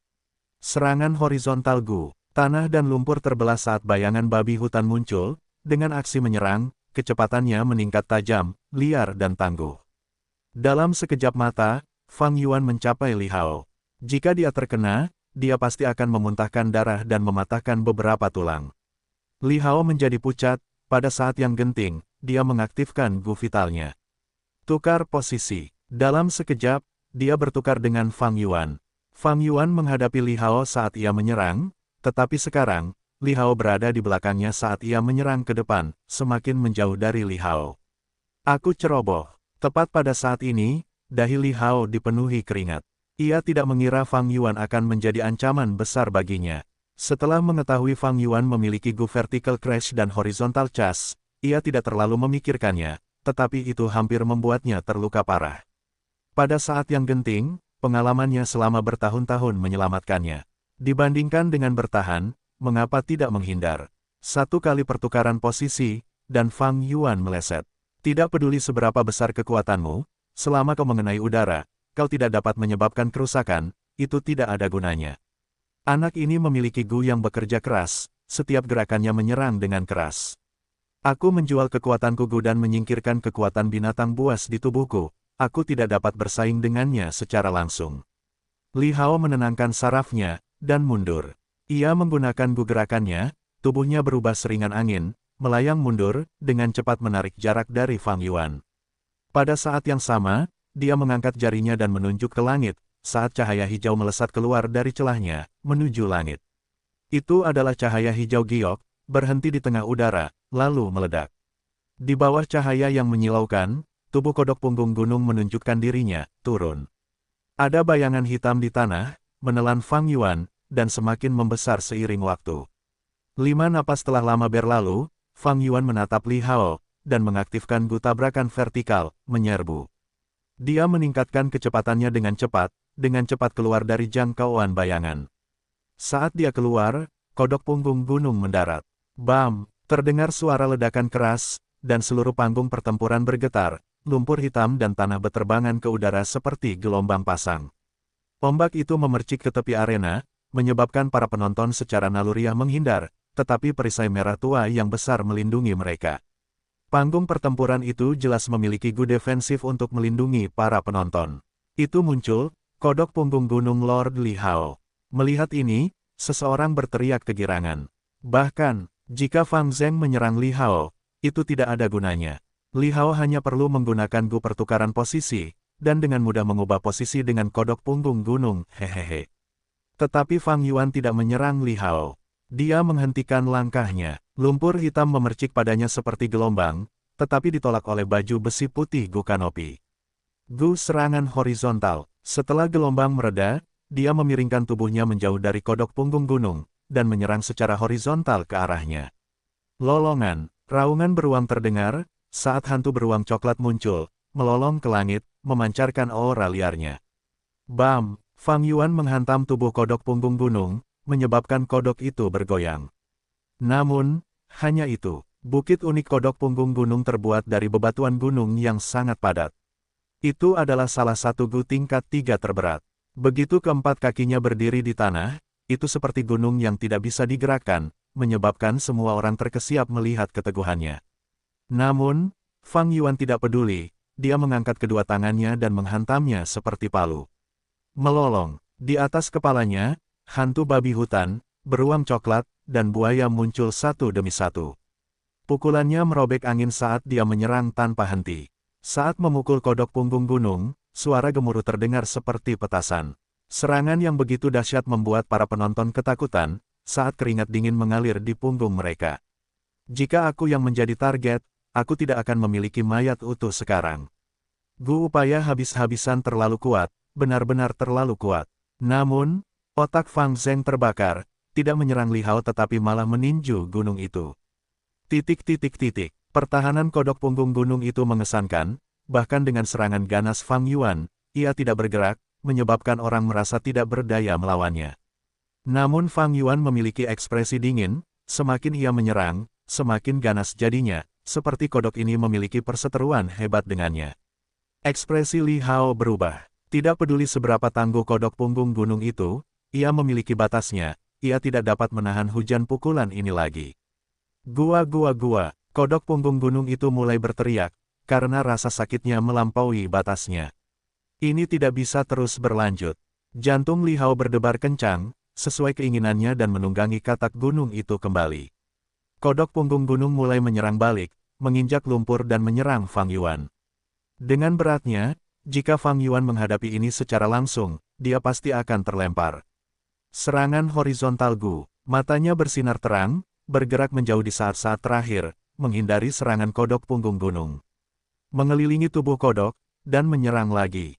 Serangan horizontal Gu. Tanah dan lumpur terbelah saat bayangan babi hutan muncul, dengan aksi menyerang, kecepatannya meningkat tajam, liar dan tangguh. Dalam sekejap mata, Fang Yuan mencapai Li Hao. Jika dia terkena, dia pasti akan memuntahkan darah dan mematahkan beberapa tulang. Li Hao menjadi pucat, pada saat yang genting, dia mengaktifkan Gu vitalnya. Tukar posisi. Dalam sekejap, dia bertukar dengan Fang Yuan. Fang Yuan menghadapi Li Hao saat ia menyerang, tetapi sekarang, Li Hao berada di belakangnya saat ia menyerang ke depan, semakin menjauh dari Li Hao. Aku ceroboh. Tepat pada saat ini, dahi Li Hao dipenuhi keringat. Ia tidak mengira Fang Yuan akan menjadi ancaman besar baginya. Setelah mengetahui Fang Yuan memiliki Gu Vertical Crash dan Horizontal Charge, ia tidak terlalu memikirkannya, tetapi itu hampir membuatnya terluka parah. Pada saat yang genting, pengalamannya selama bertahun-tahun menyelamatkannya. Dibandingkan dengan bertahan, mengapa tidak menghindar? Satu kali pertukaran posisi, dan Fang Yuan meleset. Tidak peduli seberapa besar kekuatanmu, selama kau mengenai udara, kau tidak dapat menyebabkan kerusakan, itu tidak ada gunanya. Anak ini memiliki Gu yang bekerja keras, setiap gerakannya menyerang dengan keras. Aku menjual kekuatanku Gu dan menyingkirkan kekuatan binatang buas di tubuhku. Aku tidak dapat bersaing dengannya secara langsung. Li Hao menenangkan sarafnya, dan mundur. Ia menggunakan Gu gerakannya, tubuhnya berubah seringan angin, melayang mundur, dengan cepat menarik jarak dari Fang Yuan. Pada saat yang sama, dia mengangkat jarinya dan menunjuk ke langit, saat cahaya hijau melesat keluar dari celahnya, menuju langit. Itu adalah cahaya hijau giok, berhenti di tengah udara, lalu meledak. Di bawah cahaya yang menyilaukan, tubuh kodok punggung gunung menunjukkan dirinya, turun. Ada bayangan hitam di tanah, menelan Fang Yuan, dan semakin membesar seiring waktu. 5 napas telah lama berlalu, Fang Yuan menatap Li Hao, dan mengaktifkan Gu tabrakan vertikal, menyerbu. Dia meningkatkan kecepatannya dengan cepat keluar dari jangkauan bayangan. Saat dia keluar, kodok punggung gunung mendarat. Bam! Terdengar suara ledakan keras, dan seluruh panggung pertempuran bergetar. Lumpur hitam dan tanah beterbangan ke udara seperti gelombang pasang. Ombak itu memercik ke tepi arena, menyebabkan para penonton secara naluriah menghindar, tetapi perisai merah tua yang besar melindungi mereka. Panggung pertempuran itu jelas memiliki Gu defensif untuk melindungi para penonton. Itu muncul, kodok punggung gunung Lord Li Hao. Melihat ini, seseorang berteriak kegirangan. Bahkan, jika Fang Zheng menyerang Li Hao, itu tidak ada gunanya. Li Hao hanya perlu menggunakan Gu pertukaran posisi, dan dengan mudah mengubah posisi dengan kodok punggung gunung, hehehe. Tetapi Fang Yuan tidak menyerang Li Hao. Dia menghentikan langkahnya. Lumpur hitam memercik padanya seperti gelombang, tetapi ditolak oleh baju besi putih Gu Kanopi. Gu serangan horizontal. Setelah gelombang mereda, dia memiringkan tubuhnya menjauh dari kodok punggung gunung, dan menyerang secara horizontal ke arahnya. Lolongan, raungan beruang terdengar, saat hantu beruang coklat muncul, melolong ke langit, memancarkan aura liarnya. Bam! Fang Yuan menghantam tubuh kodok punggung gunung, menyebabkan kodok itu bergoyang. Namun, hanya itu. Bukit unik kodok punggung gunung terbuat dari bebatuan gunung yang sangat padat. Itu adalah salah satu Gu tingkat 3 terberat. Begitu keempat kakinya berdiri di tanah, itu seperti gunung yang tidak bisa digerakkan, menyebabkan semua orang terkesiap melihat keteguhannya. Namun, Fang Yuan tidak peduli, dia mengangkat kedua tangannya dan menghantamnya seperti palu. Melolong, di atas kepalanya, hantu babi hutan, beruang coklat, dan buaya muncul satu demi satu. Pukulannya merobek angin saat dia menyerang tanpa henti. Saat memukul kodok punggung gunung, suara gemuruh terdengar seperti petasan. Serangan yang begitu dahsyat membuat para penonton ketakutan, saat keringat dingin mengalir di punggung mereka. Jika aku yang menjadi target, aku tidak akan memiliki mayat utuh sekarang. Gu upaya habis-habisan terlalu kuat, benar-benar terlalu kuat. Namun, otak Fang Zheng terbakar, tidak menyerang Li Hao tetapi malah meninju gunung itu. Pertahanan kodok punggung gunung itu mengesankan, bahkan dengan serangan ganas Fang Yuan, ia tidak bergerak, menyebabkan orang merasa tidak berdaya melawannya. Namun Fang Yuan memiliki ekspresi dingin, semakin ia menyerang, semakin ganas jadinya, seperti kodok ini memiliki perseteruan hebat dengannya. Ekspresi Li Hao berubah. Tidak peduli seberapa tangguh kodok punggung gunung itu, ia memiliki batasnya, ia tidak dapat menahan hujan pukulan ini lagi. Gua, kodok punggung gunung itu mulai berteriak, karena rasa sakitnya melampaui batasnya. Ini tidak bisa terus berlanjut. Jantung Li Hao berdebar kencang, sesuai keinginannya dan menunggangi katak gunung itu kembali. Kodok punggung gunung mulai menyerang balik, menginjak lumpur dan menyerang Fang Yuan. Dengan beratnya, jika Fang Yuan menghadapi ini secara langsung, dia pasti akan terlempar. Serangan horizontal Gu, matanya bersinar terang, bergerak menjauh di saat-saat terakhir, menghindari serangan kodok punggung gunung. Mengelilingi tubuh kodok, dan menyerang lagi.